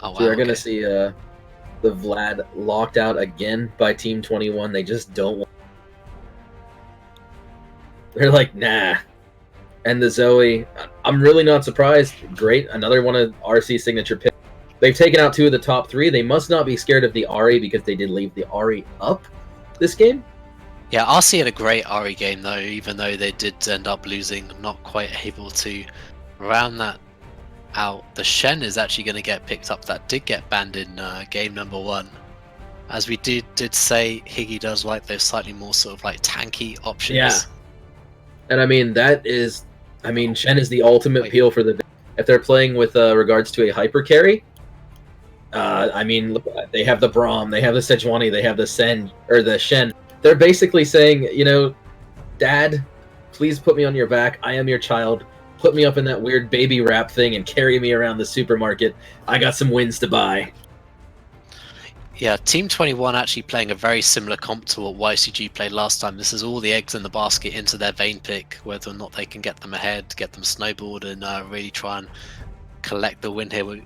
Oh, wow, so we're gonna see the Vlad locked out again by Team 21. They just don't want... They're like, nah. And the Zoe, I'm really not surprised. Great, another one of RC's signature picks. They've taken out 2 of the top 3. They must not be scared of the Ahri, because they did leave the Ahri up this game. Yeah, RC had a great Ahri game though, even though they did end up losing, not quite able to round that out. The Shen is actually going to get picked up. That did get banned in game number 1. As we did say, Higgy does like those slightly more sort of tanky options. Yeah. And I mean, Shen is the ultimate peel for the... If they're playing with regards to a hyper carry, I mean, look, they have the Braum, they have the Sejuani, they have the Shen. They're basically saying, Dad, please put me on your back. I am your child. Put me up in that weird baby wrap thing and carry me around the supermarket. I got some wins to buy. Yeah, Team 21 actually playing a very similar comp to what YCG played last time. This is all the eggs in the basket into their Vayne pick, whether or not they can get them ahead, get them snowballed, and really try and collect the win here. We're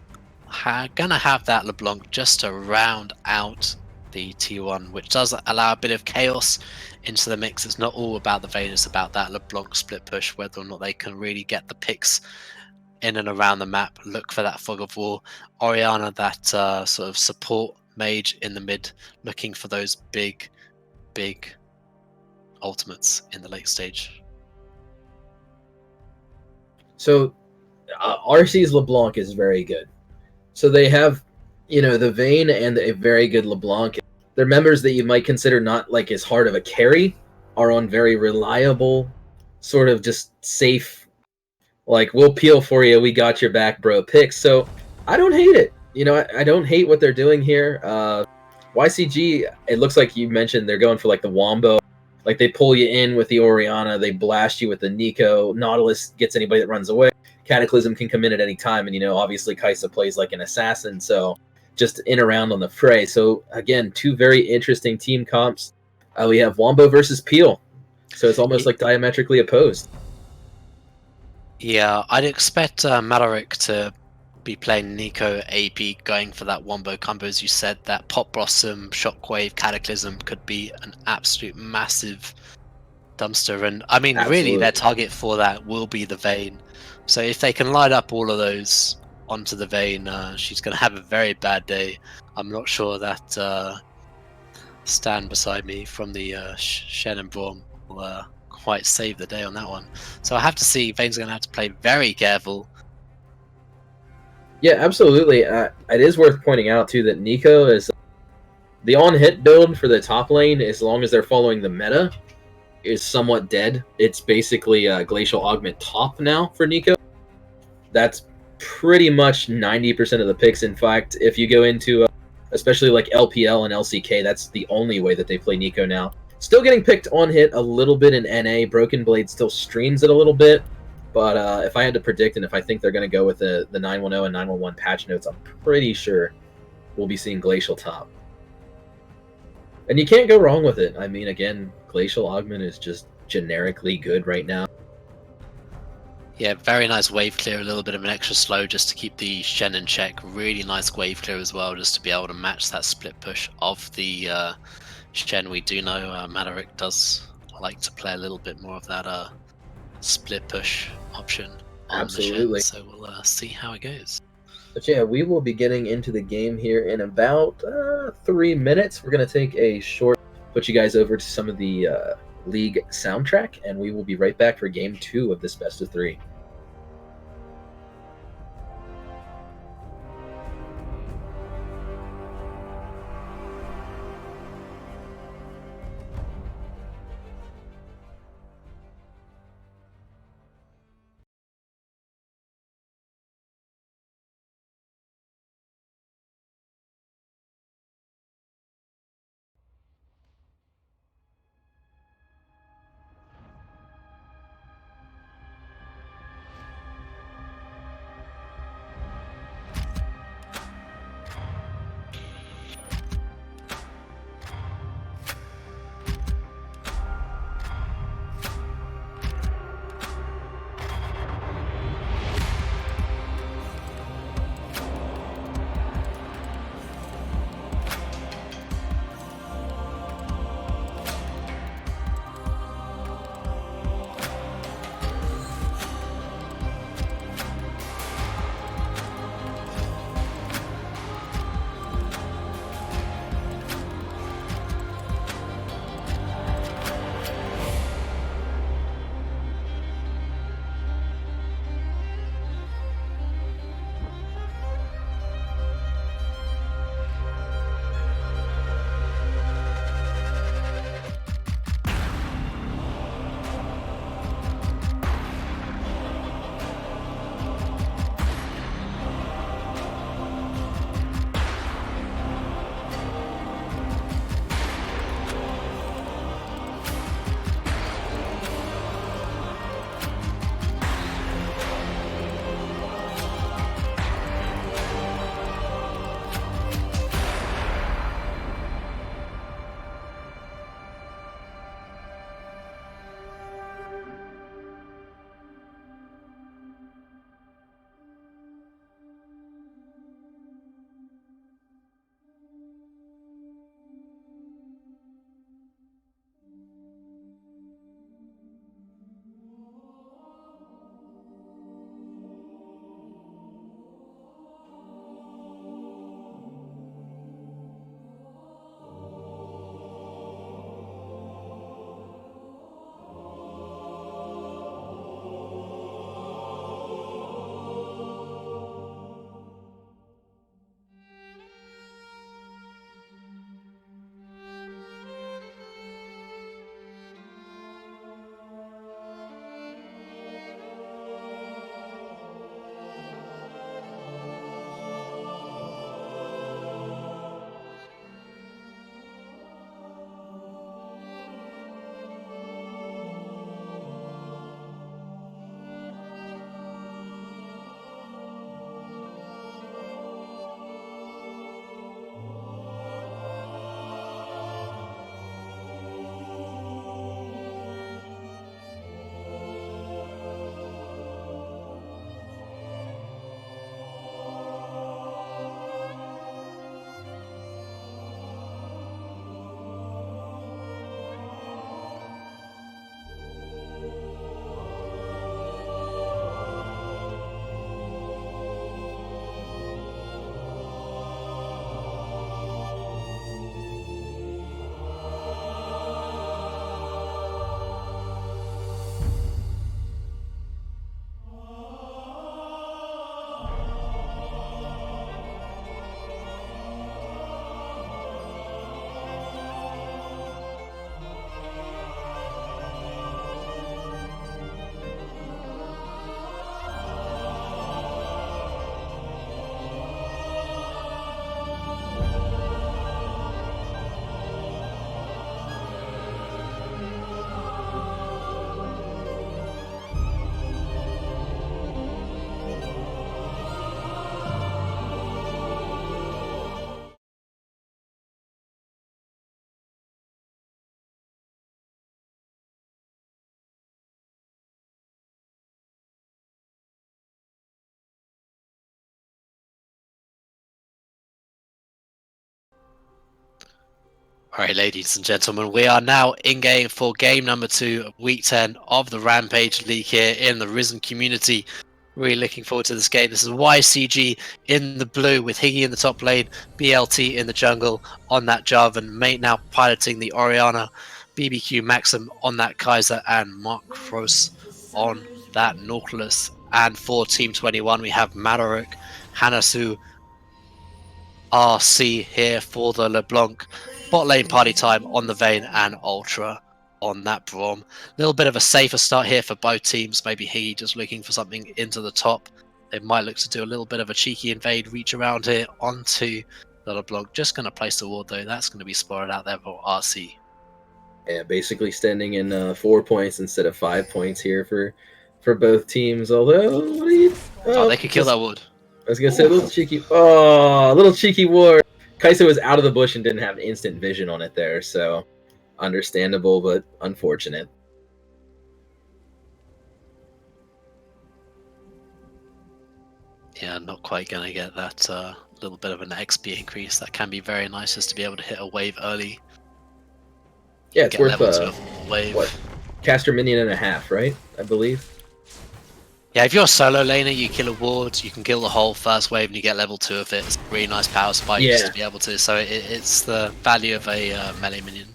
gonna have that LeBlanc just to round out the T1, which does allow a bit of chaos into the mix. It's not all about the Vayne, it's about that LeBlanc split push, whether or not they can really get the picks in and around the map, look for that fog of war. Oriana, that sort of support mage in the mid, looking for those big ultimates in the late stage. So RC's LeBlanc is very good. So they have, the Vayne and a very good LeBlanc. They're members that you might consider not like as hard of a carry, are on very reliable, sort of just safe, like, we'll peel for you, we got your back, bro, picks. So I don't hate it. I don't hate what they're doing here. YCG, it looks like you mentioned they're going for like the Wombo. Like they pull you in with the Oriana, they blast you with the Nico. Nautilus gets anybody that runs away. Cataclysm can come in at any time, and obviously Kaisa plays like an assassin, so just in around on the fray. So again, two very interesting team comps. We have Wombo versus Peel, so it's almost like diametrically opposed. Yeah, I'd expect Malaric to be playing Nico AP, going for that Wombo combo. As you said, that Pop Blossom, Shockwave, Cataclysm could be an absolute massive dumpster. And I mean, really, their target for that will be the Vayne. So if they can light up all of those onto the Vayne, she's going to have a very bad day. I'm not sure that Stan beside me from the Shen and Braum will quite save the day on that one. So I have to see. Vayne's going to have to play very careful. Yeah, absolutely. It is worth pointing out too that Nico is the on-hit build for the top lane. As long as they're following the meta, is somewhat dead. It's basically Glacial Augment top now for Nico. That's pretty much 90% of the picks. In fact, if you go into especially like LPL and LCK, that's the only way that they play Nico now. Still getting picked on hit a little bit in NA. Broken Blade still streams it a little bit. But if I had to predict, and if I think they're going to go with the 910 and 911 patch notes, I'm pretty sure we'll be seeing Glacial top. And you can't go wrong with it. I mean, again, Glacial Augment is just generically good right now. Yeah, very nice wave clear, a little bit of an extra slow just to keep the Shen in check. Really nice wave clear as well, just to be able to match that split push of the Shen. We do know Malaric does like to play a little bit more of that split push option on Absolutely. the Shen, so we'll see how it goes. But yeah, we will be getting into the game here in about 3 minutes. We're going to take a short, put you guys over to some of the league soundtrack, and we will be right back for game 2 of this best of 3. All right, ladies and gentlemen, we are now in game for game number 2 of week 10 of the Rampage League here in the Risen community. Really looking forward to this game. This is YCG in the blue with Higgy in the top lane, BLT in the jungle on that Jarvan, mate now piloting the Orianna, BBQ Maxim on that Kaiser, and Mark Frost on that Nautilus. And for Team 21, we have Madaruk, Hanasu, RC here for the LeBlanc. Bot lane party time on the Vayne and Ultra on that Braum. A little bit of a safer start here for both teams. Maybe Higgy just looking for something into the top. They might look to do a little bit of a cheeky invade reach around here onto the LeBlanc. Just going to place the ward though. That's going to be spotted out there for RC. Yeah, basically standing in 4 points instead of 5 points here for both teams. Although, what are you? Oh, they could kill that ward. I was gonna say a little cheeky. Oh, a little cheeky ward. Kai'Sa was out of the bush and didn't have instant vision on it there, so understandable but unfortunate. Yeah, not quite going to get that little bit of an XP increase. That can be very nice just to be able to hit a wave early. Yeah, it's worth a wave. What? Caster minion and a half, right? I believe. Yeah, if you're a solo laner, you kill a ward, you can kill the whole first wave and you get level 2 of it. It's a really nice power spike just to be able to. So it's the value of a melee minion.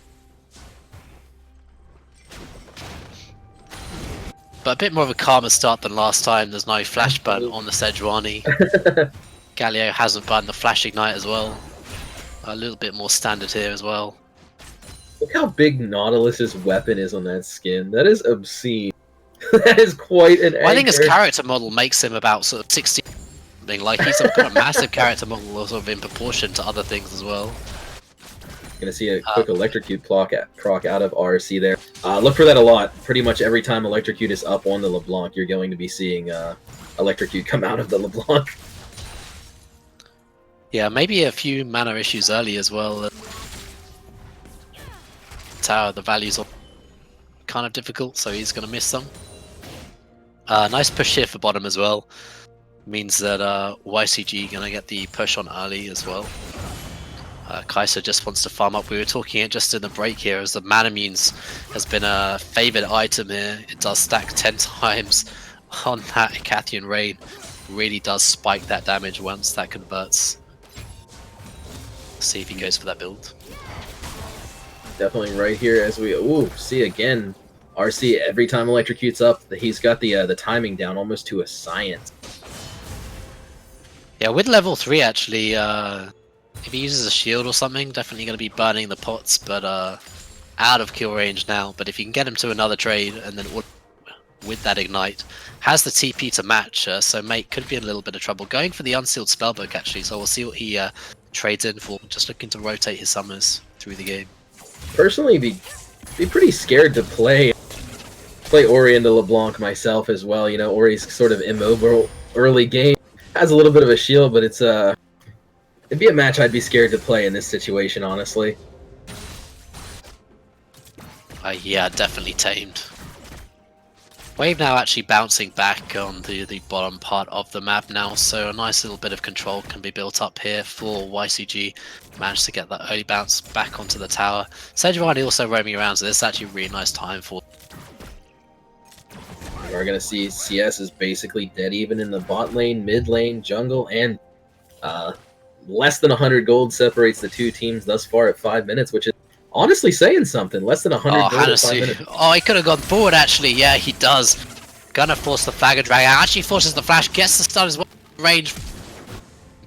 But a bit more of a calmer start than last time. There's no flash burn on the Sejuani. Galio hasn't burned the flash ignite as well. A little bit more standard here as well. Look how big Nautilus's weapon is on that skin. That is obscene. That is quite an well, I think his character model makes him about sort of 60 something. Like he's got a massive character model sort of in proportion to other things as well. Gonna see a quick electrocute proc out of RC there. Look for that a lot. Pretty much every time electrocute is up on the LeBlanc, you're going to be seeing electrocute come out of the LeBlanc. Yeah, maybe a few mana issues early as well. Tower, the values are kind of difficult, so he's going to miss some. Nice push here for bottom as well. Means that YCG going to get the push on early as well. Kai'Sa just wants to farm up. We were talking it just in the break here as the Manamunes has been a favoured item here. It does stack 10 times on that Cathian Rain. Really does spike that damage once that converts. See if he goes for that build. Definitely right here as we see again. RC every time electrocutes up, he's got the timing down almost to a science. Yeah, with level 3 actually, if he uses a shield or something, definitely going to be burning the pots, but out of kill range now. But if you can get him to another trade and then with that ignite, has the TP to match, so mate could be in a little bit of trouble. Going for the unsealed spellbook actually, so we'll see what he trades in for. Just looking to rotate his summers through the game. Personally, be pretty scared to play Ori into LeBlanc myself as well. You know, Ori's sort of immobile early game. Has a little bit of a shield, but it's it'd be a match I'd be scared to play in this situation, honestly. Yeah, definitely tamed. Wave now actually bouncing back on the bottom part of the map now, so a nice little bit of control can be built up here for YCG. Managed to get that early bounce back onto the tower. Sejuani also roaming around, so this is actually a really nice time for. We're going to see CS is basically dead even in the bot lane, mid lane, jungle, and less than 100 gold separates the two teams thus far at 5 minutes, which is honestly saying something. Less than 100 gold at 5 minutes. Oh, he could have gone forward actually. Yeah, he does. Gonna force the Faggot Dragon. Actually forces the flash, gets the stun as well. Range.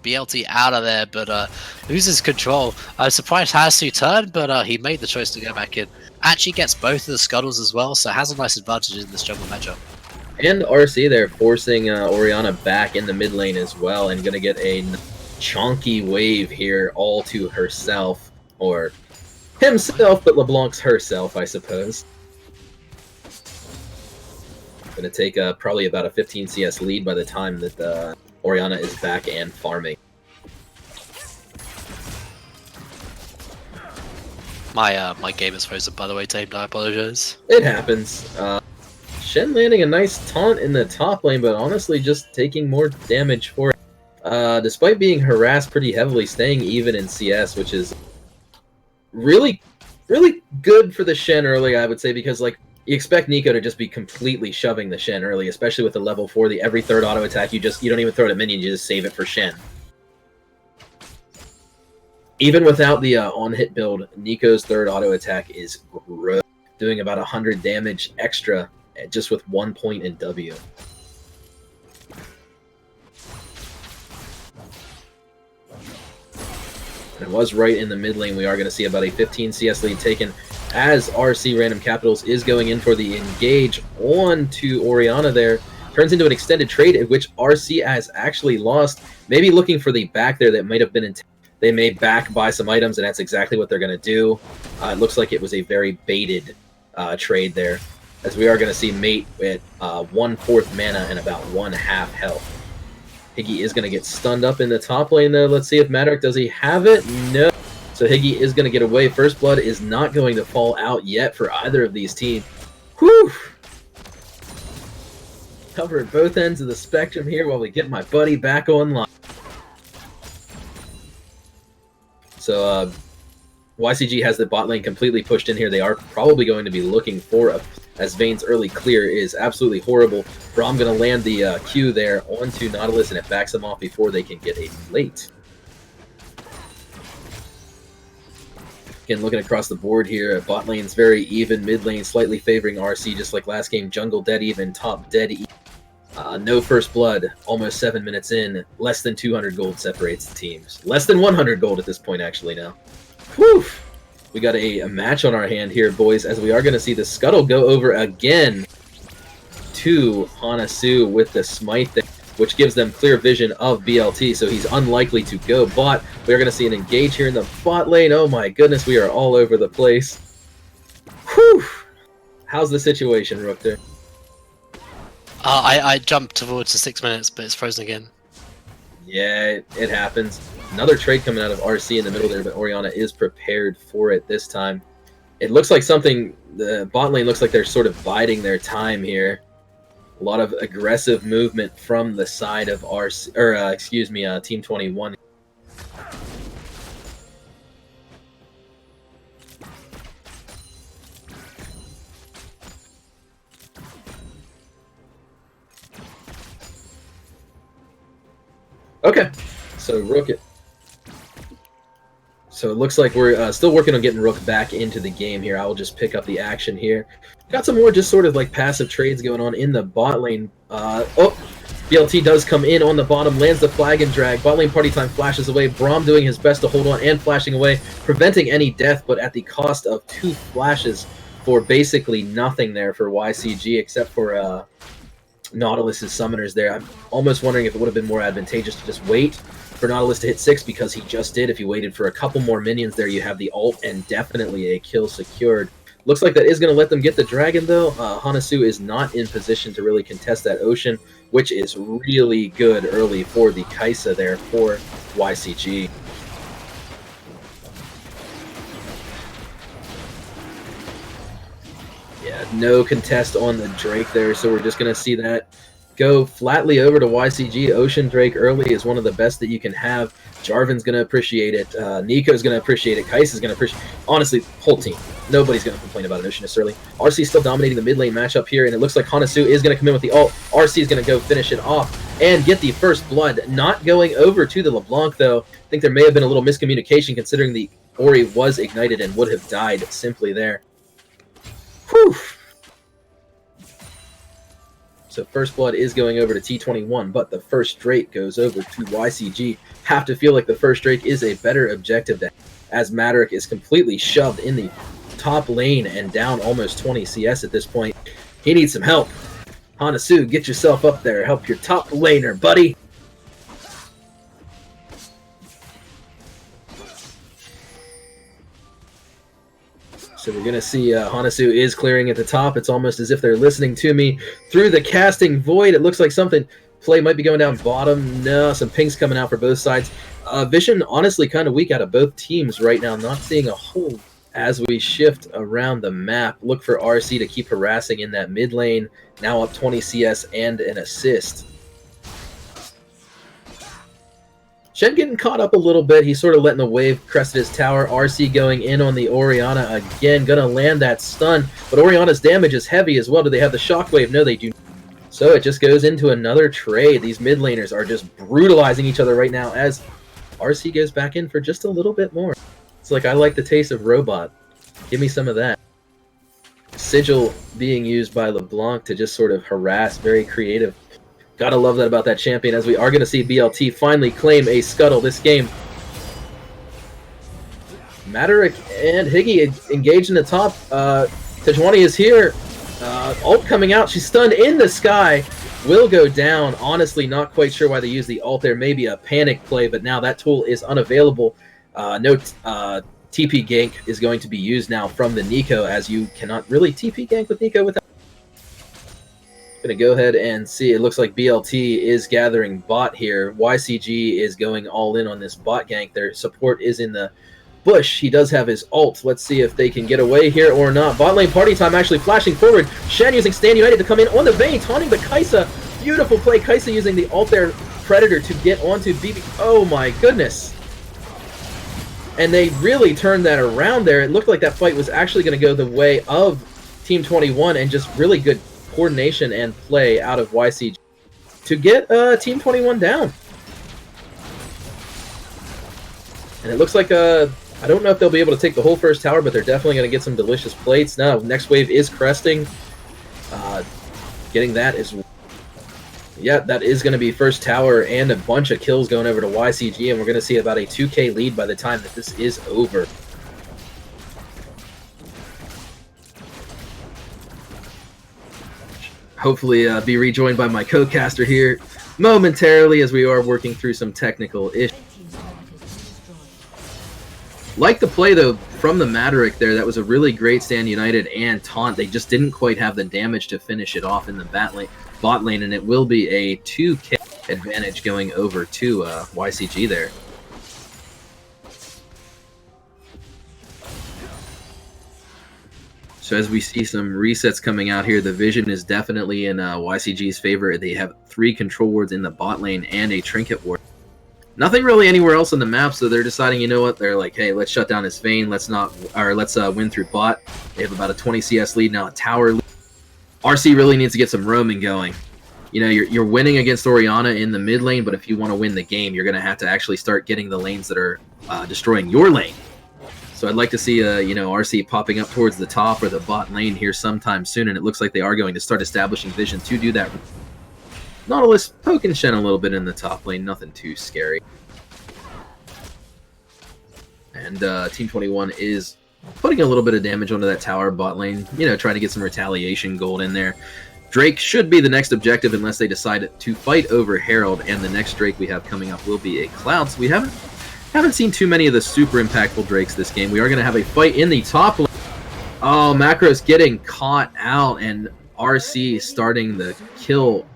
BLT out of there, but loses control. I was surprised Hanasu turned, but he made the choice to go back in. Actually gets both of the scuttles as well, so has a nice advantage in this jungle matchup. And RC there forcing Orianna back in the mid lane as well, and gonna get a chonky wave here all to herself, or himself, but LeBlanc's herself, I suppose. Gonna take probably about a 15 CS lead by the time that Orianna is back and farming. My game is frozen, by the way, tamed. I apologize. It happens. Shen landing a nice taunt in the top lane, but honestly just taking more damage for it. Despite being harassed pretty heavily, staying even in CS, which is really, really good for the Shen early, I would say, because like you expect Nico to just be completely shoving the Shen early, especially with the level 4, the every third auto attack, you don't even throw it at minions, you just save it for Shen. Even without the on-hit build, Nico's third auto attack is gross, doing about 100 damage extra just with 1 point in W. And it was right in the mid lane. We are going to see about a 15 CS lead taken as RC Random Capitals is going in for the engage on to Orianna there. Turns into an extended trade in which RC has actually lost. Maybe looking for the back there that might have been in. They may back buy some items, and that's exactly what they're going to do. It looks like it was a very baited trade there, as we are going to see Mate at 1/4 mana and about 1/2 health. Higgy is going to get stunned up in the top lane, though. Let's see if Maddox, does he have it? No. So Higgy is going to get away. First Blood is not going to fall out yet for either of these teams. Whew! Covered both ends of the spectrum here while we get my buddy back online. So YCG has the bot lane completely pushed in here. They are probably going to be looking for as Vayne's early clear is absolutely horrible. Braum going to land the Q there onto Nautilus, and it backs them off before they can get a late. Again, looking across the board here, bot lane's very even, mid lane slightly favoring RC, just like last game. Jungle dead even, top dead even. No first blood, almost 7 minutes in. Less than 200 gold separates the teams. Less than 100 gold at this point, actually, now. Whew! We got a match on our hand here, boys, as we are going to see the Scuttle go over again to Hanasu with the Smite there, which gives them clear vision of BLT, so he's unlikely to go bot. We are going to see an engage here in the bot lane. Oh my goodness, we are all over the place. Whew! How's the situation, Rook, there? I jumped towards the 6 minutes, but it's frozen again. Yeah, it happens. Another trade coming out of RC in the middle there, but Orianna is prepared for it this time. It looks like something, the bot lane looks like they're sort of biding their time here. A lot of aggressive movement from the side of RC, or Team 21. Okay, so Rook. So it looks like we're still working on getting Rook back into the game here. I will just pick up the action here. Got some more just sort of like passive trades going on in the bot lane. BLT does come in on the bottom, lands the flag and drag. Bot lane party time flashes away. Braum doing his best to hold on and flashing away, preventing any death, but at the cost of 2 flashes for basically nothing there for YCG, except for Nautilus's summoners there. I'm almost wondering if it would have been more advantageous to just wait for Nautilus to hit 6, because he just did. If you waited for a couple more minions there, you have the ult and definitely a kill secured. Looks like that is going to let them get the dragon, though. Hanasu is not in position to really contest that ocean, which is really good early for the Kaisa there for YCG. Yeah, no contest on the Drake there, so we're just going to see that go flatly over to YCG. Ocean Drake early is one of the best that you can have. Jarvan's going to appreciate it. Nico's going to appreciate it. Kaisa's going to appreciate it. Honestly, whole team. Nobody's going to complain about an Ocean this early. RC still dominating the mid lane matchup here, and it looks like Hanasu is going to come in with the ult. RC is going to go finish it off and get the first blood. Not going over to the LeBlanc, though. I think there may have been a little miscommunication considering the Ori was ignited and would have died simply there. Whew! So first blood is going over to T21, but the first Drake goes over to YCG. Have to feel like the first Drake is a better objective as Madrick is completely shoved in the top lane and down almost 20 CS at this point. He needs some help. Hanasu, get yourself up there. Help your top laner, buddy. So we're going to see Hanasu is clearing at the top. It's almost as if they're listening to me through the casting void. It looks like something play might be going down bottom. No, some pings coming out for both sides. Vision honestly kind of weak out of both teams right now. Not seeing a whole as we shift around the map. Look for RC to keep harassing in that mid lane. Now up 20 CS and an assist. Shen getting caught up a little bit. He's sort of letting the wave crest his tower. RC going in on the Orianna again. Gonna land that stun. But Orianna's damage is heavy as well. Do they have the shockwave? No, they do. So it just goes into another trade. These mid laners are just brutalizing each other right now as RC goes back in for just a little bit more. It's like, I like the taste of robot. Give me some of that. Sigil being used by LeBlanc to just sort of harass. Very creative. Gotta love that about that champion, as we are going to see BLT finally claim a scuttle this game. Madarick and Higgy engaged in the top. Tejwani is here. Ult coming out. She's stunned in the sky. Will go down. Honestly, not quite sure why they used the ult there. Maybe a panic play, but now that tool is unavailable. No TP gank is going to be used now from the Nico, as you cannot really TP gank with Nico without... Gonna go ahead and see. It looks like BLT is gathering bot here. YCG is going all in on this bot gank. Their support is in the bush. He does have his ult. Let's see if they can get away here or not. Bot lane party time actually flashing forward. Shen using Stand United to come in on the Vayne, taunting the Kai'Sa. Beautiful play. Kai'Sa using the ult there. Predator to get onto BB. Oh my goodness. And they really turned that around there. It looked like that fight was actually going to go the way of Team 21, and just really good coordination and play out of YCG to get Team 21 down. And it looks like, I don't know if they'll be able to take the whole first tower, but they're definitely going to get some delicious plates. Now, next wave is cresting. Getting that is... Yeah, that is going to be first tower and a bunch of kills going over to YCG, and we're going to see about a 2k lead by the time that this is over. Hopefully be rejoined by my co-caster here momentarily, as we are working through some technical issues. Like the play, though, from the Madarick there. That was a really great Stand United and taunt. They just didn't quite have the damage to finish it off in the bot lane, and it will be a 2k advantage going over to YCG there. So as we see some resets coming out here, the vision is definitely in YCG's favor. They have 3 control wards in the bot lane and a trinket ward. Nothing really anywhere else on the map, so they're deciding, you know what, they're like, hey, let's shut down this Vayne, let's win through bot. They have about a 20 CS lead now, a tower lead. RC really needs to get some roaming going. You know, you're winning against Orianna in the mid lane, but if you want to win the game, you're going to have to actually start getting the lanes that are destroying your lane. So I'd like to see, you know, RC popping up towards the top or the bot lane here sometime soon, and it looks like they are going to start establishing vision to do that. Nautilus poking Shen a little bit in the top lane, nothing too scary. And Team 21 is putting a little bit of damage onto that tower bot lane, you know, trying to get some retaliation gold in there. Drake should be the next objective unless they decide to fight over Herald, and the next Drake we have coming up will be a Cloud. So we haven't seen too many of the super impactful Drakes this game. We are going to have a fight in the top lane. Oh, Macros getting caught out, and RC starting the kill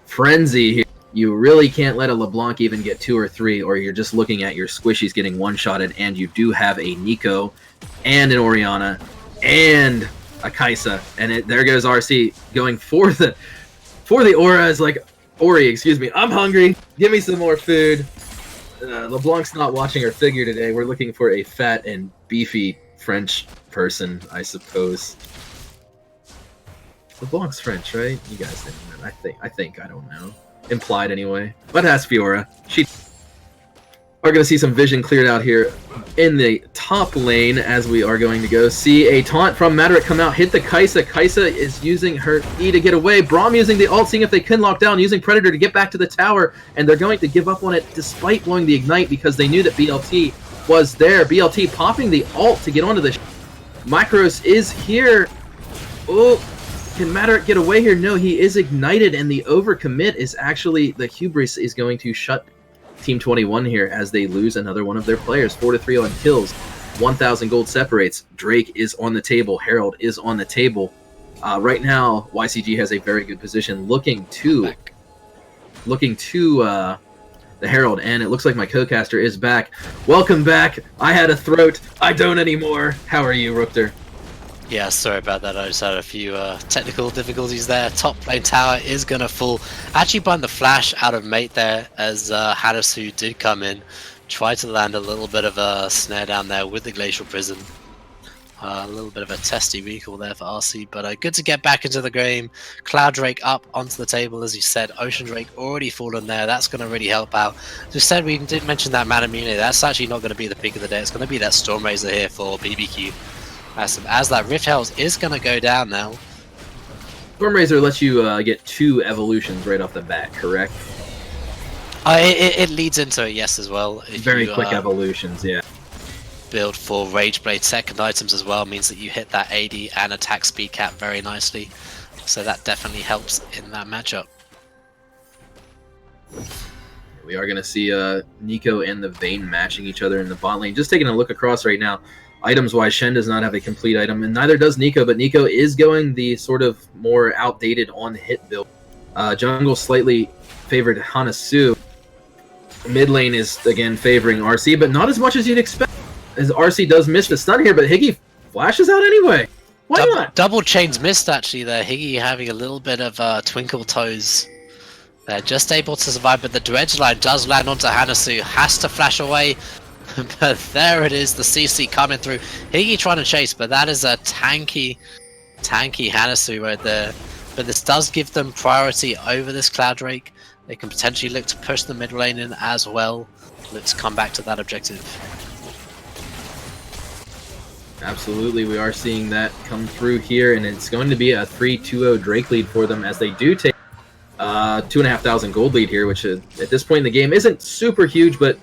frenzy here. You really can't let a LeBlanc even get 2 or 3, or you're just looking at your squishies getting one-shotted, and you do have a Nico and an Orianna and a Kai'Sa, and there goes RC going for the aura. Is like, Ori, excuse me, I'm hungry, give me some more food. LeBlanc's not watching her figure today. We're looking for a fat and beefy French person, I suppose. LeBlanc's French, right? You guys didn't know. I think, I don't know. Implied anyway. But ask Fiora. She are going to see some vision cleared out here in the top lane, as we are going to go see a taunt from Madarick come out, hit the Kai'Sa. Kai'Sa is using her E to get away. Braum using the ult, seeing if they can lock down, using Predator to get back to the tower, and they're going to give up on it despite blowing the Ignite because they knew that BLT was there. BLT popping the ult to get onto the... Micros is here. Oh, can Madarick get away here? No, he is ignited, and the overcommit is actually... The hubris is going to shut Team 21 here as they lose another one of their players. 4-3 on kills. 1,000 gold separates. Drake is on the table. Herald is on the table. Right now, YCG has a very good position, looking to the Herald, and it looks like my co-caster is back. Welcome back. I had a throat. I don't anymore. How are you, Rookter? Yeah, sorry about that. I just had a few technical difficulties there. Top lane tower is going to fall. Actually, behind the flash out of mate there as Hanasu did come in. Try to land a little bit of a snare down there with the Glacial Prison. A little bit of a testy recall there for RC, but good to get back into the game. Cloud Drake up onto the table, as you said. Ocean Drake already fallen there. That's going to really help out. As you said, we did mention that Manamune. That's actually not going to be the pick of the day. It's going to be that Storm Razor here for BBQ. As that Rift Hells is going to go down now. Storm Razor lets you get 2 evolutions right off the bat, correct? It leads into it, yes, as well. If Very you, quick evolutions, yeah. Build for Rage Blade second items as well means that you hit that AD and attack speed cap very nicely. So that definitely helps in that matchup. We are going to see Nico and the Vayne matching each other in the bot lane. Just taking a look across right now, items-wise, Shen does not have a complete item, and neither does Nico, but Nico is going the sort of more outdated on-hit build. Jungle slightly favored Hanasu. Mid lane is, again, favoring RC, but not as much as you'd expect. As RC does miss the stun here, but Higgy flashes out anyway. Why not? Double chains missed actually there. Higgy having a little bit of twinkle toes. They're just able to survive, but the dredge line does land onto Hanasu. Has to flash away, but there it is. The CC coming through. Higgy trying to chase, but that is a tanky Hanasu right there. But this does give them priority over this Cloud Drake. They can potentially look to push the mid lane in as well. Let's come back to that objective. Absolutely, we are seeing that come through here, and it's going to be a 3-2-0 Drake lead for them as they do take 2,500 gold lead here, which at this point in the game isn't super huge, but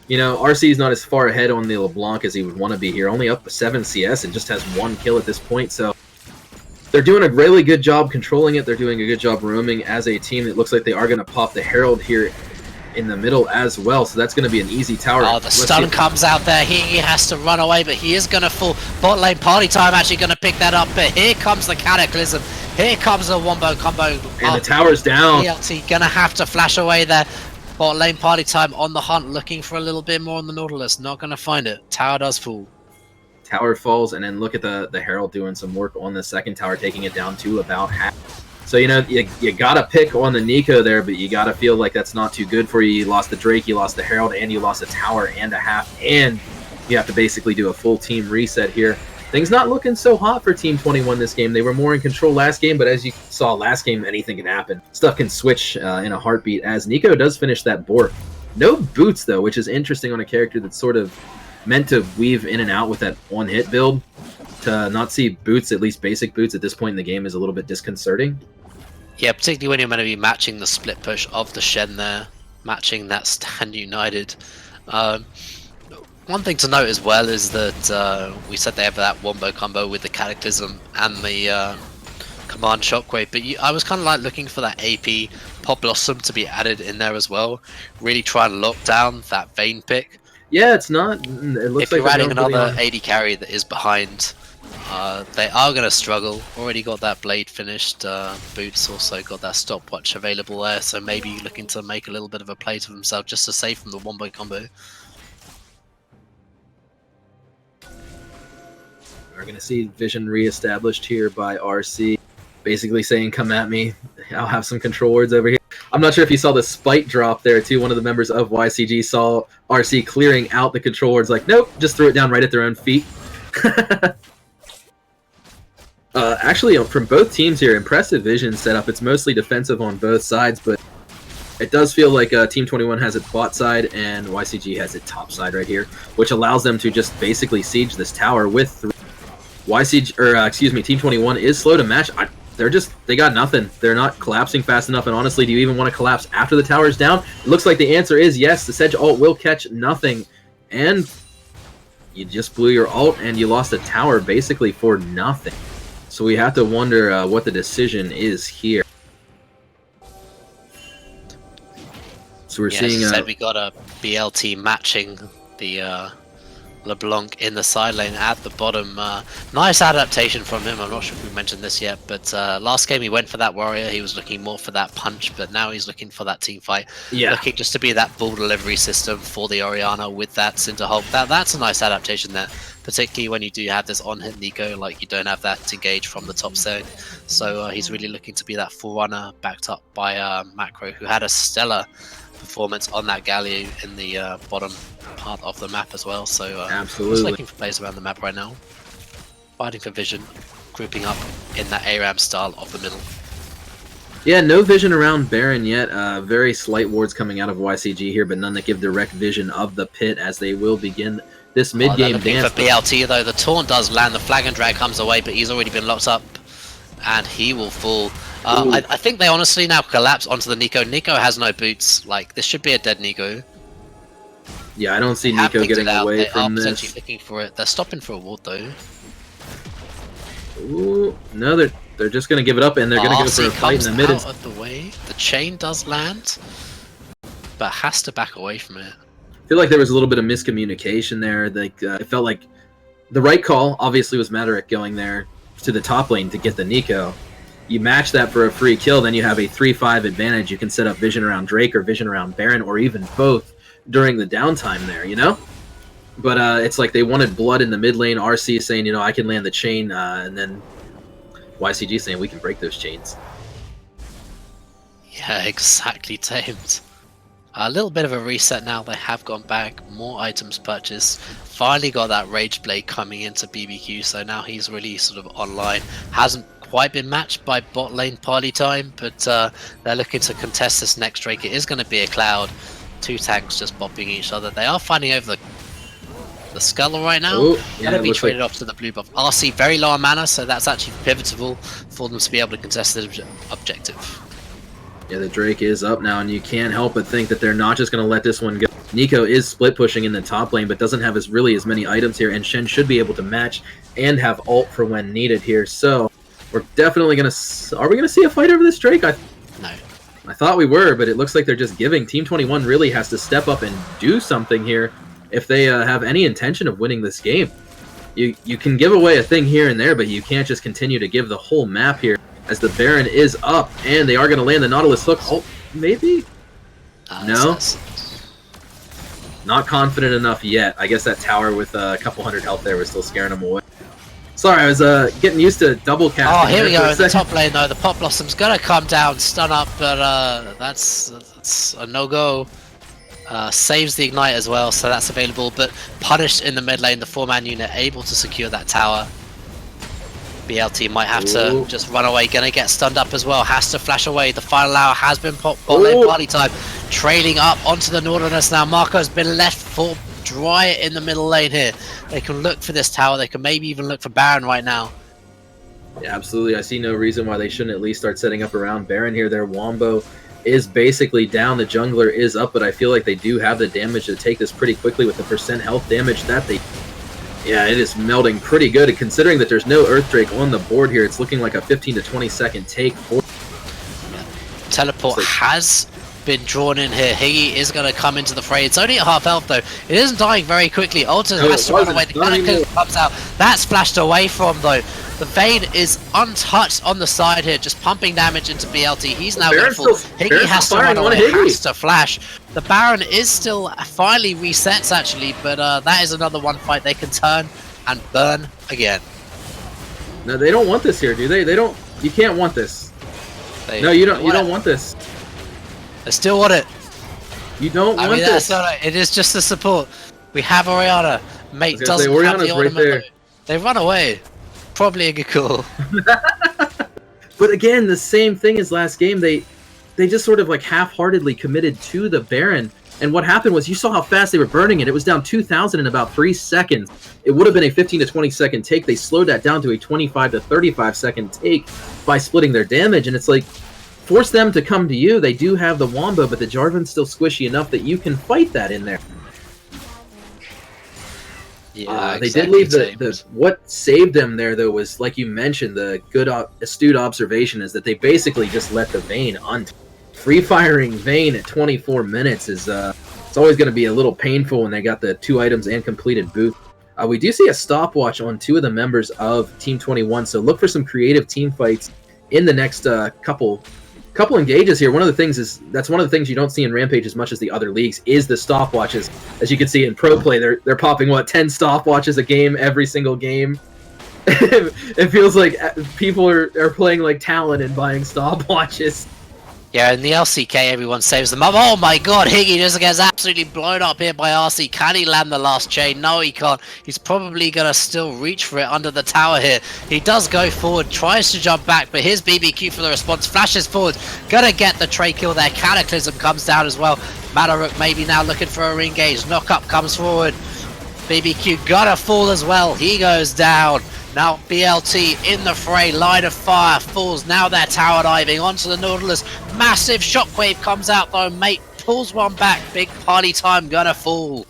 you know, RC is not as far ahead on the LeBlanc as he would want to be here. Only up to 7 CS and just has 1 kill at this point, so they're doing a really good job controlling it. They're doing a good job roaming as a team. It looks like they are going to pop the Herald here in the middle as well, so that's going to be an easy tower. Oh, the stun comes out there. He has to run away, but he is going to fall. Bot lane Party Time actually going to pick that up, but here comes the Cataclysm. Here comes the wombo combo. And the tower's down. PLT going to have to flash away there. Bot lane Party Time on the hunt, looking for a little bit more on the Nautilus. Not going to find it. Tower does fall. Tower falls, and then look at the Herald doing some work on the second tower, taking it down to about half. So, you know, you got to pick on the Nico there, but you got to feel like that's not too good for you. You lost the Drake, you lost the Herald, and you lost a tower and a half, and you have to basically do a full team reset here. Things not looking so hot for Team 21 this game. They were more in control last game, but as you saw last game, anything can happen. Stuff can switch in a heartbeat as Nico does finish that board. No boots, though, which is interesting on a character that's sort of meant to weave in and out with that one-hit build. To not see boots, at least basic boots, at this point in the game is a little bit disconcerting. Yeah, particularly when you're going to be matching the split push of the Shen there, matching that Stand United. One thing to note as well is that we said they have that wombo combo with the Cataclysm and the Command Shockwave, but I was kind of like looking for that AP Pop Blossom to be added in there as well. Really try and lock down that Vayne pick. Yeah, it's not. It looks if you're like adding another AD carry that is behind, they are going to struggle. Already got that blade finished. Boots also got that stopwatch available there, so maybe looking to make a little bit of a play to himself just to save from the wombo combo. We're going to see vision reestablished here by RC, basically saying, come at me, I'll have some control words over here. I'm not sure if you saw the spike drop there too. One of the members of YCG saw RC clearing out the control words, like, nope, just threw it down right at their own feet. Actually, from both teams here, impressive vision setup. It's mostly defensive on both sides, but it does feel like Team 21 has its bot side and YCG has its top side right here, which allows them to just basically siege this tower with Team 21 is slow to match. They got nothing. They're not collapsing fast enough, and honestly, do you even want to collapse after the tower's down? It looks like the answer is yes. The Sedge ult will catch nothing, and you just blew your ult, and you lost a tower basically for nothing. So we have to wonder what the decision is here. So we're seeing. As I said, we got a BLT matching the LeBlanc in the side lane at the bottom. Nice adaptation from him. I'm not sure if we mentioned this yet, but last game he went for that warrior. He was looking more for that punch, but now he's looking for that team fight. Yeah. Looking just to be that ball delivery system for the Orianna with that Cinderhulk. That's a nice adaptation there, particularly when you do have this on-hit Nico, like you don't have that engage from the top zone. So he's really looking to be that forerunner, backed up by Macro, who had a stellar performance on that Galio in the bottom part of the map as well. So Absolutely. just looking for players around the map right now, fighting for vision, grouping up in that ARAM style of the middle. Yeah, no vision around Baron yet. Very slight wards coming out of YCG here, but none that give direct vision of the pit as they will begin this mid-game dance. For BLT though, the taunt does land, the flag and drag comes away, but he's already been locked up and he will fall. I think they honestly now collapse onto the Nico. Nico has no boots. Like, this should be a dead Nico. Yeah, I don't see Nico getting away from They are this. potentially looking for it. They're stopping for a ward though. Ooh, no, they're just going to give it up, and they're going to go for a fight in the mid. Out of the way. The chain does land, but has to back away from it. I feel like there was a little bit of miscommunication there. Like it felt like the right call obviously was Madarick going there to the top lane to get the Nico. You match that for a free kill, then you have a 3-5 advantage. You can set up vision around Drake or vision around Baron or even both during the downtime there, you know? But it's like they wanted blood in the mid lane. RC saying, you know, I can land the chain, and then YCG saying we can break those chains. Yeah, exactly tamed. A little bit of a reset now. They have gone back. More items purchased. Finally got that Rage Blade coming into BBQ, so now he's really sort of online. Hasn't quite been matched by bot lane party time, but they're looking to contest this next Drake. It is going to be a Cloud. Two tanks just bopping each other. They are fighting over the Sculler right now. Ooh, yeah, Gonna be looks traded like... off to the blue buff. RC very low on mana, so that's actually pivotal for them to be able to contest the objective. Yeah, the Drake is up now, and you can't help but think that they're not just going to let this one go. Nico is split pushing in the top lane, but doesn't have as many items here, and Shen should be able to match and have ult for when needed here. So we're definitely going to... Are we going to see a fight over this Drake? No. I thought we were, but it looks like they're just giving. Team 21 really has to step up and do something here if they have any intention of winning this game. You can give away a thing here and there, but you can't just continue to give the whole map here as the Baron is up, and they are going to land the Nautilus hook. Oh, maybe? No? Not confident enough yet. I guess that tower with a couple hundred health there was still scaring them away. Sorry, I was getting used to double casting. Oh, here we go. In the top lane, though, the Pop Blossom's going to come down, stun up, but that's a no-go. Saves the Ignite as well, so that's available, but punished in the mid lane. The 4-man unit able to secure that tower. BLT might have to just run away. Gonna get stunned up as well. Has to flash away. The final hour has been popped. Bot lane party time. Trailing up onto the Northerners now. Marco's been left for dry in the middle lane here. They can look for this tower. They can maybe even look for Baron right now. Yeah, absolutely. I see no reason why they shouldn't at least start setting up around Baron here. Their Wombo is basically down. The jungler is up, but I feel like they do have the damage to take this pretty quickly with the % health damage that they... Yeah, it is melting pretty good. And considering that there's no Earth Drake on the board here, it's looking like a 15 to 20 second take. Teleport has been drawn in here. Higgy is going to come into the fray. It's only at half health though. It isn't dying very quickly. Alter has to run away. The Cataclysm comes out. That's flashed away from though. The Vayne is untouched on the side here, just pumping damage into BLT. He's now going full. Higgy has to run away, has to flash. The Baron is still finally resets actually, but that is another one fight they can turn and burn again. No, they don't want this here, do they? They don't. You can't want this. No, you don't. You don't want this. I still want it. You don't want this. That's not it. It is just the support. We have Orianna. Mate doesn't have the right there. They run away. Probably a good call. But again, the same thing as last game. They just sort of like half-heartedly committed to the Baron. And what happened was you saw how fast they were burning it. It was down 2,000 in about 3 seconds. It would have been a 15 to 20 second take. They slowed that down to a 25 to 35 second take by splitting their damage. And it's like, force them to come to you. They do have the Wombo, but the Jarvan's still squishy enough that you can fight that in there. Yeah, they did leave the what saved them there though was, like you mentioned, the good astute observation is that they basically just let the Vayne on. Free firing Vayne at 24 minutes is it's always going to be a little painful when they got the 2 items and completed booth. We do see a stopwatch on 2 of the members of Team 21, so look for some creative team fights in the next couple engages here. One of the things you don't see in Rampage as much as the other leagues is the stopwatches. As you can see in pro play, they're popping 10 stopwatches a game every single game. It feels like people are playing like Talon and buying stopwatches. Yeah, in the LCK, everyone saves them up. Oh my god, Higgy just gets absolutely blown up here by RC. Can he land the last chain? No, he can't. He's probably going to still reach for it under the tower here. He does go forward, tries to jump back, but here's BBQ for the response. Flashes forward, gonna get the tray kill there. Cataclysm comes down as well. Mataruk maybe now looking for a ring gauge. Knockup comes forward. BBQ gonna fall as well. He goes down. Now BLT in the fray, line of fire falls. Now they're tower diving onto the Nautilus. Massive shockwave comes out though. Mate pulls one back. Big party time gonna fall.